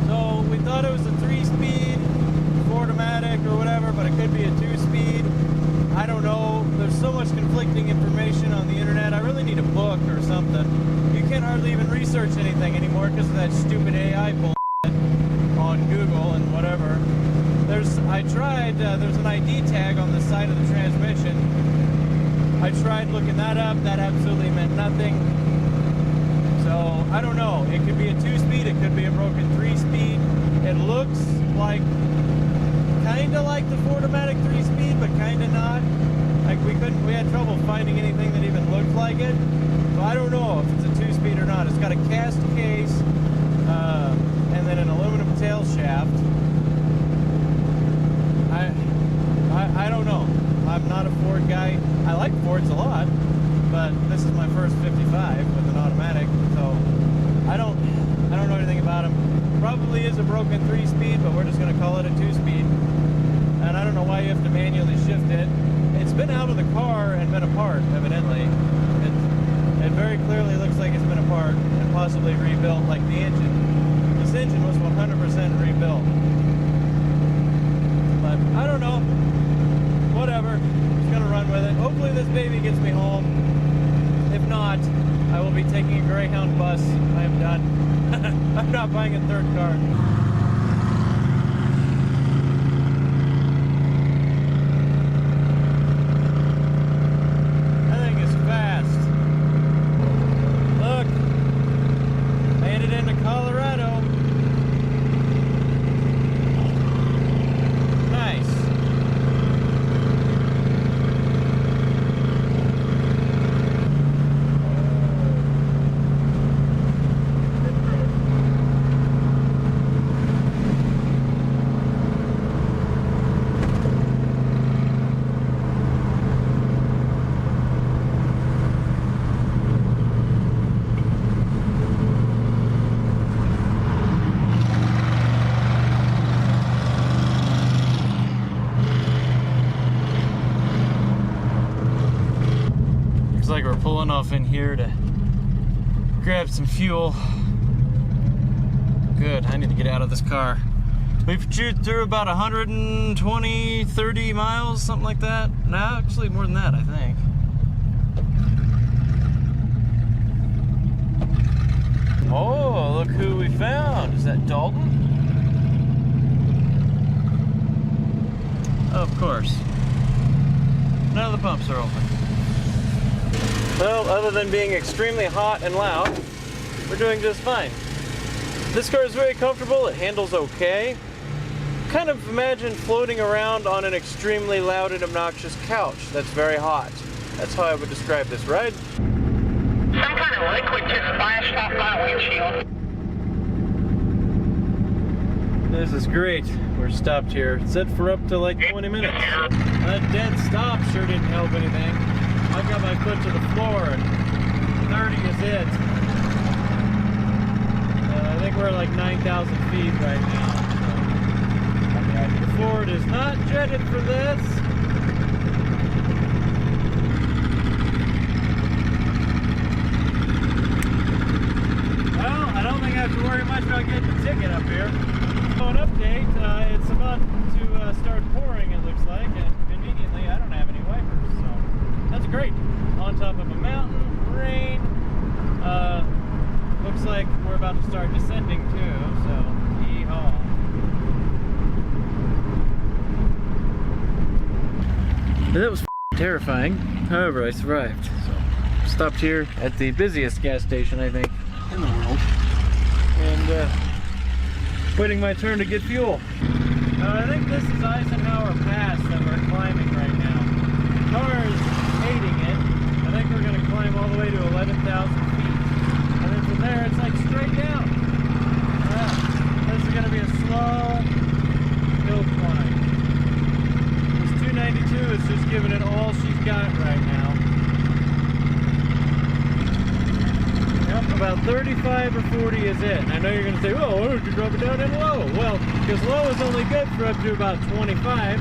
So we thought it was a 3-speed Ford-O-Matic or whatever, but it could be a 2-speed. I don't know. There's so much conflicting information on the internet. I really need a book or something. You can't hardly even research anything anymore because of that stupid AI bullshit on Google and whatever. I tried. There's an ID tag on the side of the transmission. I tried looking that up. That absolutely meant nothing. So I don't know. It could be a 2-speed. It could be a broken 3-speed. It looks like kind of like the Ford-O-Matic 3-speed, but kind of not. Like we had trouble finding anything that even looked like it. So I don't know if it's a 2-speed or not. It's got a cast case and then an aluminum tail shaft. I don't know. I'm not a Ford guy. I like Fords a lot, but this is my first 55 with an automatic, so I don't know anything about them. Probably is a broken 3-speed, but we're just going to call it a 2-speed. And I don't know why you have to manually shift it. It's been out of the car and been apart, evidently. It very clearly looks like it's been apart and possibly rebuilt, like the engine. This engine was 100% rebuilt. But I don't know. Whatever. Just gonna run with it. Hopefully this baby gets me home. If not, I will be taking a Greyhound bus. I am done. I'm not buying a third car. That thing is fast. Look. Made it into Colorado. Nice. Like we're pulling off in here to grab some fuel. Good, I need to get out of this car. We've chewed through about 120, 30 miles, something like that. No, actually more than that, I think. Oh, look who we found. Is that Dalton? Of course. None of the pumps are open. Well, other than being extremely hot and loud, we're doing just fine. This car is very comfortable, it handles okay. Kind of imagine floating around on an extremely loud and obnoxious couch that's very hot. That's how I would describe this ride. Some kind of liquid just splashed off my windshield. This is great. We're stopped here. It's set for up to like 20 minutes. That dead stop sure didn't help anything. I've got my foot to the floor and 30 is it. I think we're like 9,000 feet right now. So, the Ford is not jetted for this. Well, I don't think I have to worry much about getting the ticket up here. So an update, it's about to start pouring, it looks like, and conveniently I don't have any wipers, so that's great. On top of a mountain, rain, looks like we're about to start descending too, so yee-haw. That was terrifying, however I survived. So stopped here at the busiest gas station I think in the world, and waiting my turn to get fuel. I think this is Eisenhower Pass that we're climbing right now. The car is hating it. I think we're going to climb all the way to 11,000 feet. And then from there it's like straight down. This is going to be a slow hill climb. This 292 is just giving it all she's got right now. Yep, about 35 or 40 is it. And I know you're going to say, oh, why don't you drop it down in low? Well, because low is only good for up to about 25.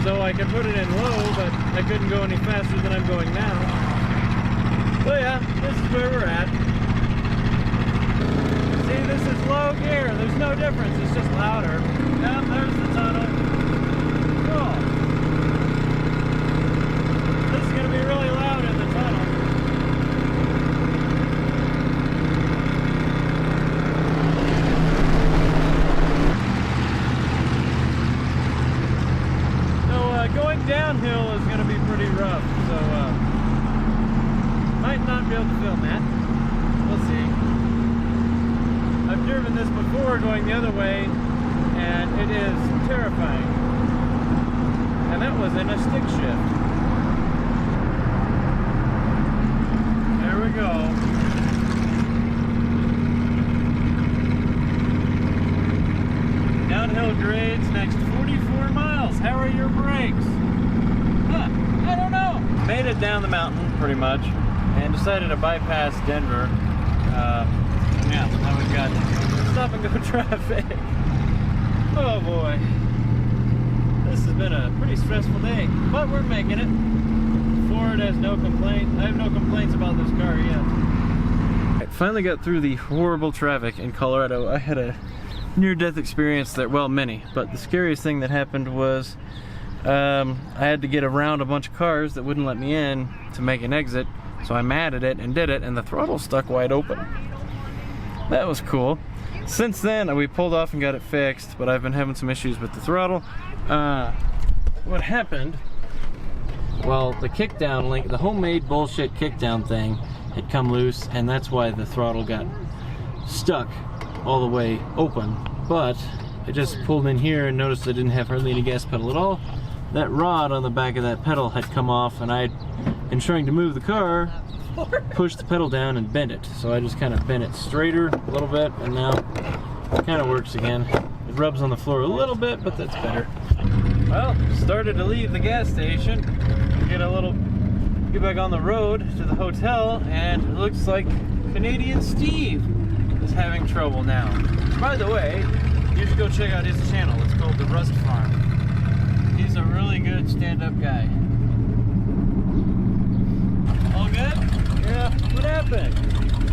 So I can put it in low, but I couldn't go any faster than I'm going now. So yeah, this is where we're at. See, this is low gear. There's no difference. It's just louder. Yep, there's the tunnel. Cool. This is going to be really loud in the tunnel. Going downhill is going to be pretty rough, so might not be able to film that. We'll see. I've driven this before going the other way, and it is terrifying. And that was in a stick shift. There we go. Downhill grades next 44 miles. How are your brakes? Huh, I don't know. Made it down the mountain pretty much and decided to bypass Denver. Yeah, now we've got stop and go traffic. Oh boy. This has been a pretty stressful day, but we're making it. Ford has no complaint. I have no complaints about this car yet. I finally got through the horrible traffic in Colorado. I had a near-death experience there, well, many, but the scariest thing that happened was I had to get around a bunch of cars that wouldn't let me in to make an exit, so I matted it and did it, and the throttle stuck wide open. That was cool. Since then we pulled off and got it fixed, but I've been having some issues with the throttle. What happened, well, the kickdown link, the homemade bullshit kickdown thing had come loose, and that's why the throttle got stuck all the way open. But I just pulled in here and noticed I didn't have hardly any gas pedal at all. That rod on the back of that pedal had come off, and I'd been trying to move the car, push the pedal down and bend it. So I just kind of bent it straighter a little bit, and now it kind of works again. It rubs on the floor a little bit, but that's better. Well, started to leave the gas station, get back on the road to the hotel, and it looks like Canadian Steve is having trouble now. By the way, you should go check out his channel. It's called The Rust Farm. He's a really good stand-up guy. All good? Yeah. What happened?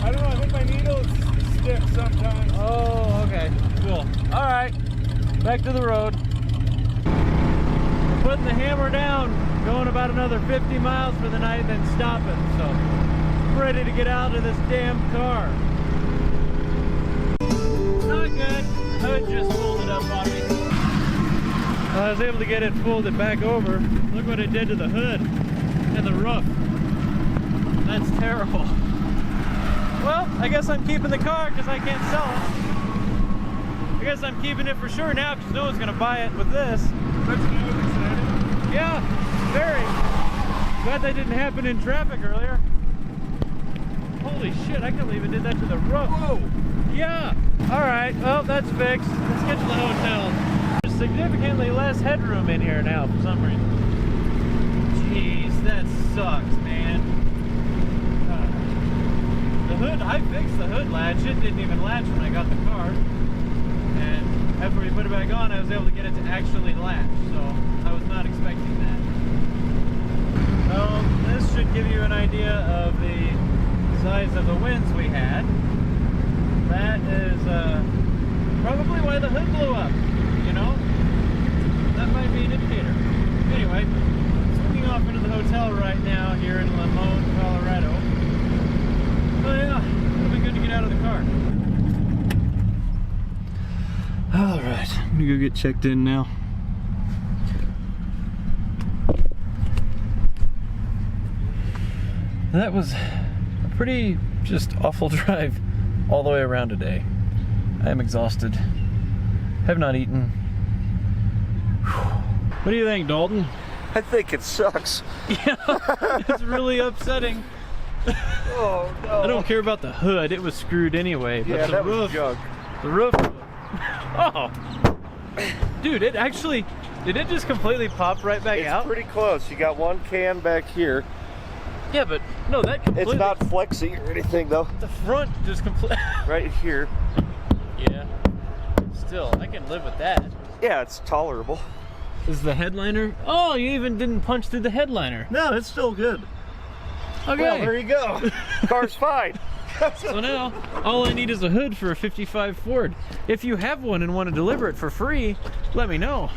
I don't know, I think my needles stick sometimes. Oh, okay. Cool. Alright. Back to the road. We're putting the hammer down, going about another 50 miles for the night, then stopping. So, I'm ready to get out of this damn car. Not good. Hood just pulled it up on me. I was able to get it folded back over. Look what it did to the hood and the roof. That's terrible. Well, I guess I'm keeping the car because I can't sell it. I guess I'm keeping it for sure now because no one's going to buy it with this. That's exciting. Yeah, very. Glad that didn't happen in traffic earlier. Holy shit, I can't believe it did that to the roof. Whoa! Yeah. Alright, well, that's fixed. Let's get to the hotel. There's significantly less headroom in here now for some reason. Jeez, that sucks, man. The hood, I fixed the hood latch. It didn't even latch when I got the car. And after we put it back on, I was able to get it to actually latch. So I was not expecting that. Well, this should give you an idea of the size of the winds we had. That is probably why the hood blew up, you know? That might be an indicator. Anyway, swinging off into the hotel right now here in Limon, Colorado. Oh yeah, it'll be good to get out of the car. Alright, I'm gonna go get checked in now. That was a pretty just awful drive all the way around today. I am exhausted. Have not eaten. What do you think, Dalton? I think it sucks. Yeah, it's really upsetting. Oh no. I don't care about the hood, it was screwed anyway. But Yeah, the that roof, was junk. The roof. Oh, dude, it actually, did it just completely pop right back out? It's pretty close. You got one can back here. Yeah, but no, that completely. It's not flexing or anything though. The front just completely. Right here. Yeah. Still, I can live with that. Yeah, it's tolerable. Is the headliner? Oh, you even didn't punch through the headliner. No, it's still good. Okay. Well, there you go. Car's fine. So now, all I need is a hood for a 55 Ford. If you have one and want to deliver it for free, let me know.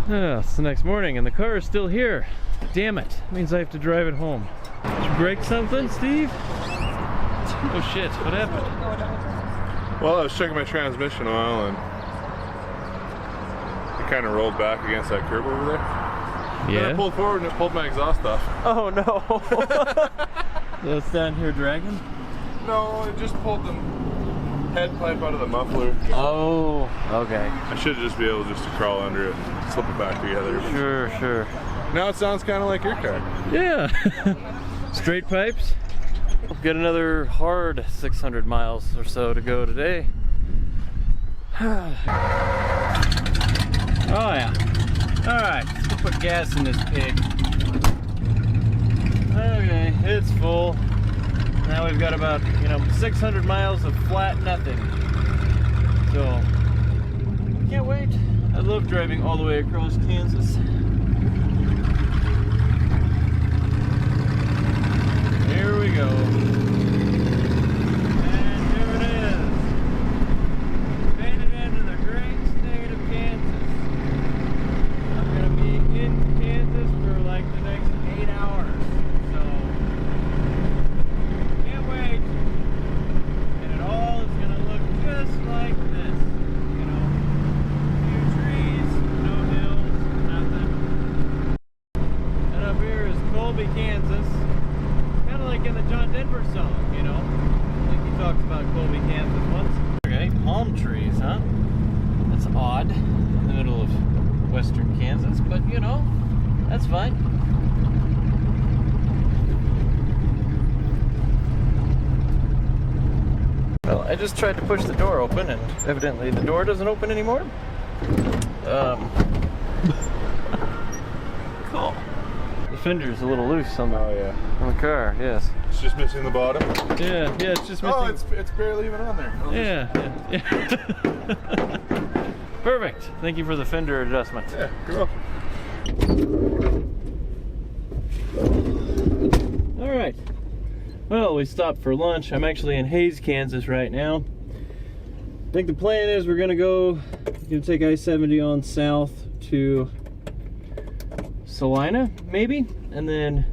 It's the next morning and the car is still here. Damn it. Means I have to drive it home. Did you break something, Steve? Oh shit, what happened? Well, I was checking my transmission oil and it kind of rolled back against that curb over there. Then I pulled forward and it pulled my exhaust off. Oh no. So it's down here dragging? No, it just pulled the head pipe out of the muffler. Oh, okay. I should just be able just to crawl under it, slip it back together. Sure. Now it sounds kind of like your car. Yeah. Straight pipes. Got another hard 600 miles or so to go today. Oh yeah. Alright, let's put gas in this pig. Okay, it's full. Now we've got about, 600 miles of flat nothing. So, can't wait. I love driving all the way across Kansas. Here we go. And here it is. Made it into the great state of Kansas. I'm going to be in Kansas for like the next 8 hours. So, can't wait. And it all is going to look just like this. A few trees, no hills, nothing. And up here is Colby, Kansas. Kind of like in the John Denver song, I think he talks about Colby, Kansas once. Okay, palm trees, huh? That's odd in the middle of western Kansas, but that's fine. Well, I just tried to push the door open and evidently the door doesn't open anymore. Cool. The fender's a little loose on the car, yes. It's just missing the bottom. Yeah, it's just missing. Oh, it's barely even on there. Yeah. Perfect. Thank you for the fender adjustment. Yeah, you're welcome. All right. Well, we stopped for lunch. I'm actually in Hays, Kansas right now. I think the plan is we're gonna take I-70 on south to Salina, maybe, and then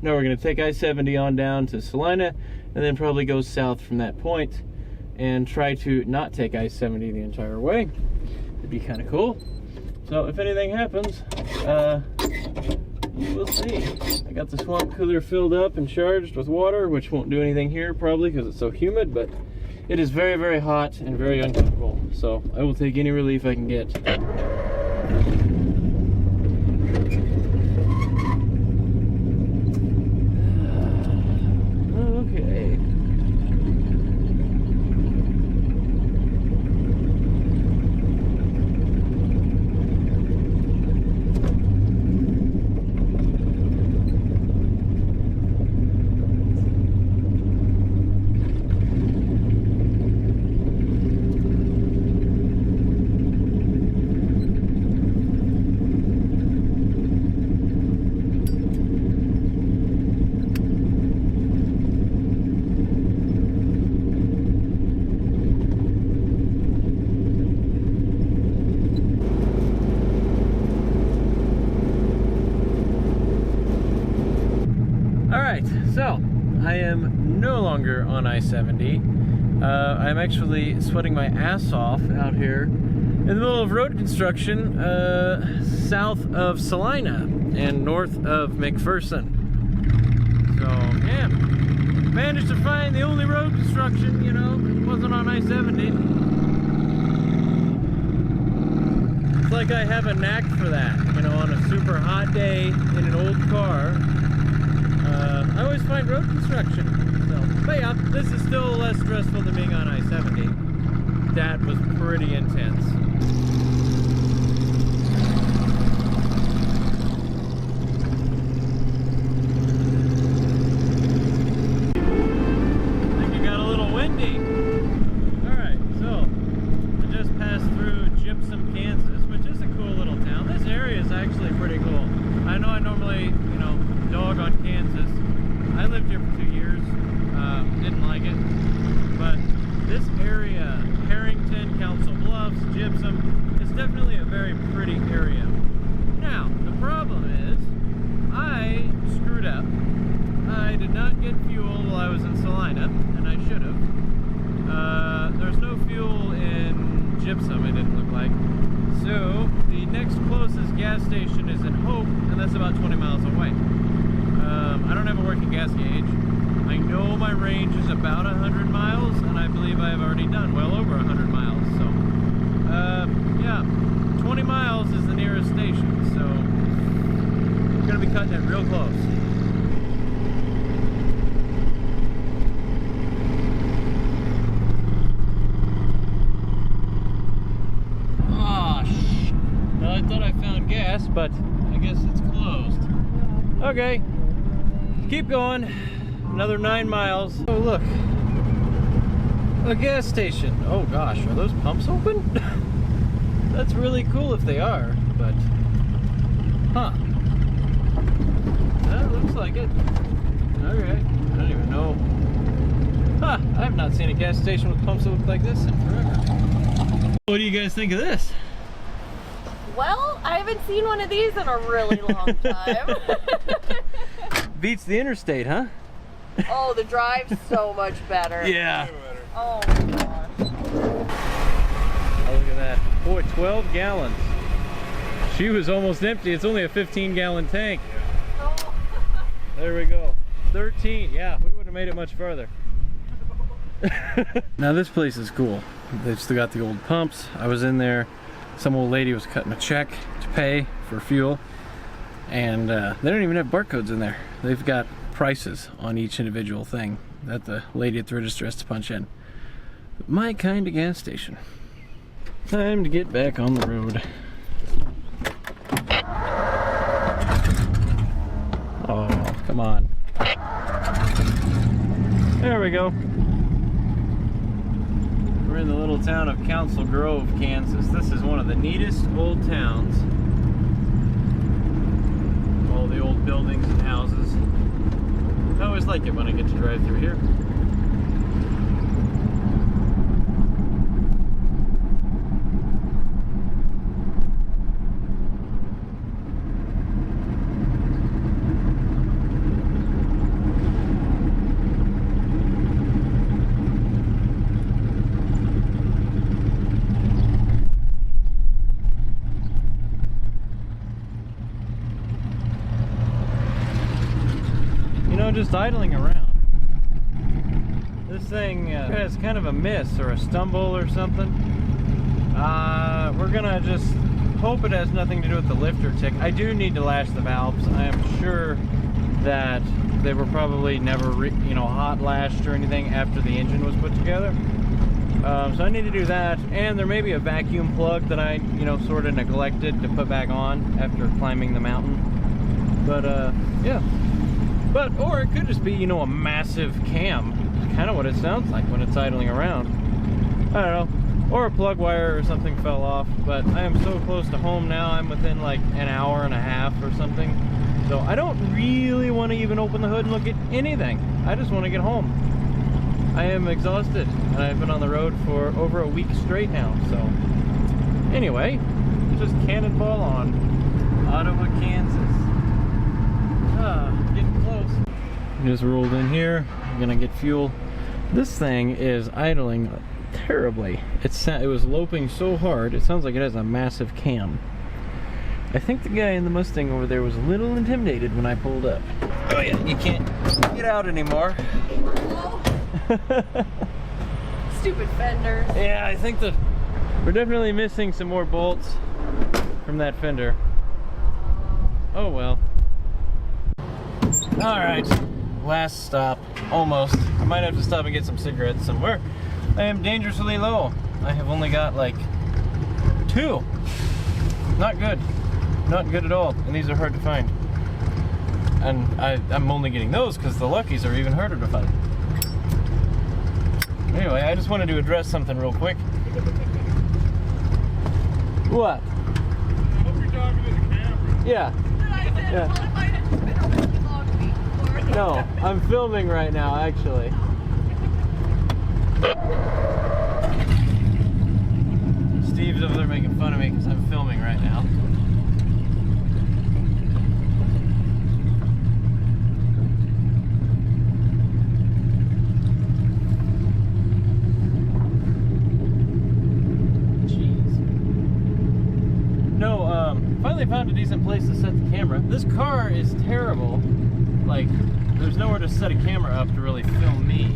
we're gonna take I-70 on down to Salina, and then probably go south from that point, and try to not take I-70 the entire way. It'd be kind of cool. So if anything happens, you will see. I got the swamp cooler filled up and charged with water, which won't do anything here probably because it's so humid, but it is very, very hot and very uncomfortable. So I will take any relief I can get. Okay. So, I am no longer on I-70. I'm actually sweating my ass off out here in the middle of road construction south of Salina and north of McPherson. So, yeah, managed to find the only road construction, you know, that wasn't on I-70. It's like I have a knack for that, you know, on a super hot day in an old car. I always find road construction. So, but yeah, this is still less stressful than being on I-70. That was pretty intense. I think it got a little windy. Alright, so I just passed through Gypsum, Kansas, which is a cool little town. This area is actually pretty cool. I know I normally, you know, dog on Kansas. I lived here for 2 years, didn't like it, but this area, Harrington, Council Bluffs, Gypsum, is definitely a very pretty area. Now, the problem is, I screwed up. I did not get fuel while I was in Salina, and I should have. There's no fuel in Gypsum, it didn't look like. So, the next closest gas station is in Hope, and that's about 20 miles away. I don't have a working gas gauge. I know my range is about 100 miles, and I believe I have already done well over 100 miles. So, yeah, 20 miles is the nearest station, so I'm going to be cutting it real close. Oh, shit. Well, I thought I found gas, but I guess it's closed. Okay. Keep going. Another 9 miles. Oh, look. A gas station. Oh, gosh. Are those pumps open? That's really cool if they are, but... Huh. That looks like it. Okay. I don't even know. Huh. I have not seen a gas station with pumps that look like this in forever. What do you guys think of this? Well, I haven't seen one of these in a really long time. Beats the interstate, huh? Oh, the drive's so much better. Yeah. Oh my gosh. Oh, look at that. Boy, 12 gallons. She was almost empty. It's only a 15-gallon tank. Oh. There we go. 13. Yeah, we would have made it much farther. Now this place is cool. They've still got the old pumps. I was in there. Some old lady was cutting a check to pay for fuel. And they don't even have barcodes in there. They've got prices on each individual thing that the lady at the register has to punch in. My kind of gas station. Time to get back on the road. Oh, come on. There we go. We're in the little town of Council Grove, Kansas. This is one of the neatest old towns. All the old buildings and houses. I always like it when I get to drive through here. just idling around. This thing has kind of a miss or a stumble or something. We're gonna just hope it has nothing to do with the lifter tick. I do need to lash the valves. I am sure that they were probably never, hot lashed or anything after the engine was put together. So I need to do that, and there may be a vacuum plug that I, sort of neglected to put back on after climbing the mountain. But yeah. Or it could just be, a massive cam. It's kind of what it sounds like when it's idling around. I don't know. Or a plug wire or something fell off. But I am so close to home now. I'm within like an hour and a half or something. So I don't really want to even open the hood and look at anything. I just want to get home. I am exhausted, and I've been on the road for over a week straight now. So anyway, just cannonball on. Ottawa, Kansas. Getting close. Just rolled in here. I'm gonna get fuel. This thing is idling terribly. It was loping so hard. It sounds like it has a massive cam. I think the guy in the Mustang over there was a little intimidated when I pulled up. Oh yeah, you can't get out anymore. Stupid fender. Yeah, I think we're definitely missing some more bolts from that fender. Oh well. Alright, last stop. Almost. I might have to stop and get some cigarettes somewhere. I am dangerously low. I have only got like 2. Not good. Not good at all. And these are hard to find. And I'm only getting those because the Luckies are even harder to find. Anyway, I just wanted to address something real quick. What? I hope you're talking to the camera. Yeah. Yeah. No, I'm filming right now, actually. Steve's over there making fun of me because I'm filming right now. Finally found a decent place to set the camera. This car is terrible. Like, there's nowhere to set a camera up to really film me.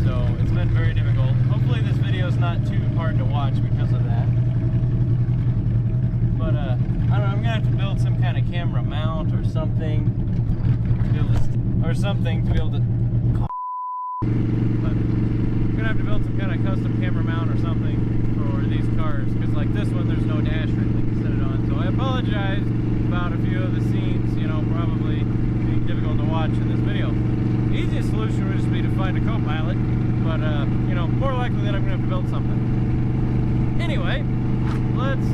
So it's been very difficult. Hopefully this video is not too hard to watch because of that. But I don't know, I'm gonna have to build some kind of camera mount or something to be able to, but I'm gonna have to build some kind of custom camera mount or something for these cars, because like this one there's no dash or anything to set it on. So I apologize about a few of the scenes, probably being difficult to watch in this video. The easiest solution would just be to find a co-pilot, but more likely that I'm gonna have to build something. Anyway, let's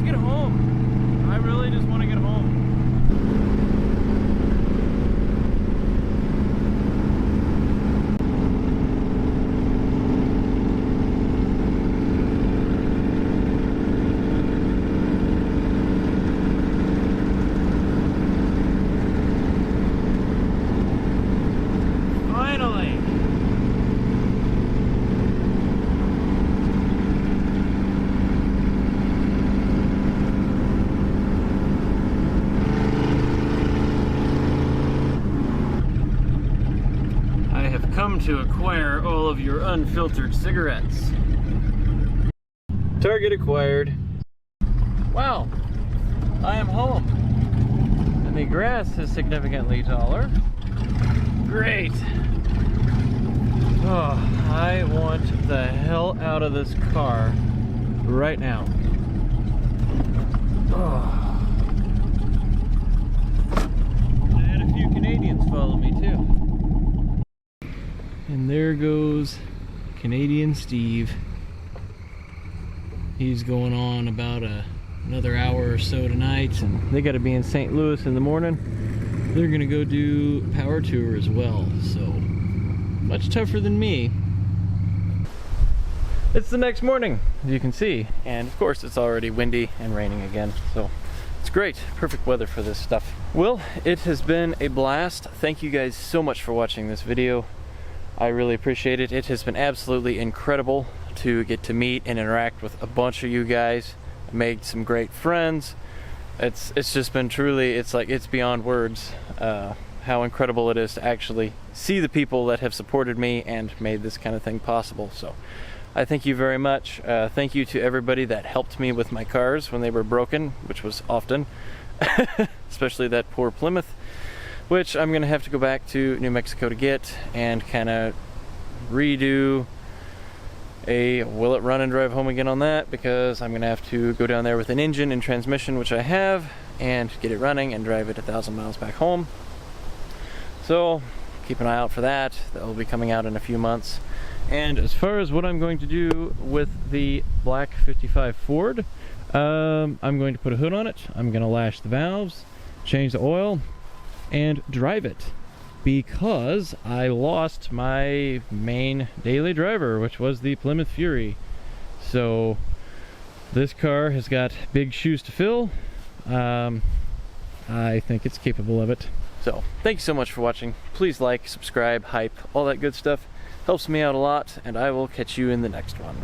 get home. I really just want to get home. Come to acquire all of your unfiltered cigarettes. Target acquired. Wow, I am home. And the grass is significantly taller. Great. Oh, I want the hell out of this car right now. Oh. I had a few Canadians follow me too. And there goes Canadian Steve. He's going on about another hour or so tonight, and they got to be in St. Louis in the morning. They're gonna go do power tour as well, so much tougher than me. It's the next morning, as you can see, and of course it's already windy and raining again, so it's great. Perfect weather for this stuff. Well, it has been a blast. Thank you guys so much for watching this video. I really appreciate it. It has been absolutely incredible to get to meet and interact with a bunch of you guys. I made some great friends. It's just been truly, it's beyond words. how incredible it is to actually see the people that have supported me and made this kind of thing possible. So I thank you very much. Thank you to everybody that helped me with my cars when they were broken, which was often, especially that poor Plymouth, which I'm gonna have to go back to New Mexico to get and kind of redo a will it run and drive home again on that, because I'm gonna have to go down there with an engine and transmission, which I have, and get it running and drive it 1,000 miles back home. So keep an eye out for that. That will be coming out in a few months. And as far as what I'm going to do with the black 55 Ford, I'm going to put a hood on it. I'm going to lash the valves, change the oil, and drive it, because I lost my main daily driver, which was the Plymouth Fury. So this car has got big shoes to fill. I think it's capable of it. So thank you so much for watching. Please like, subscribe, hype, all that good stuff. Helps me out a lot, and I will catch you in the next one.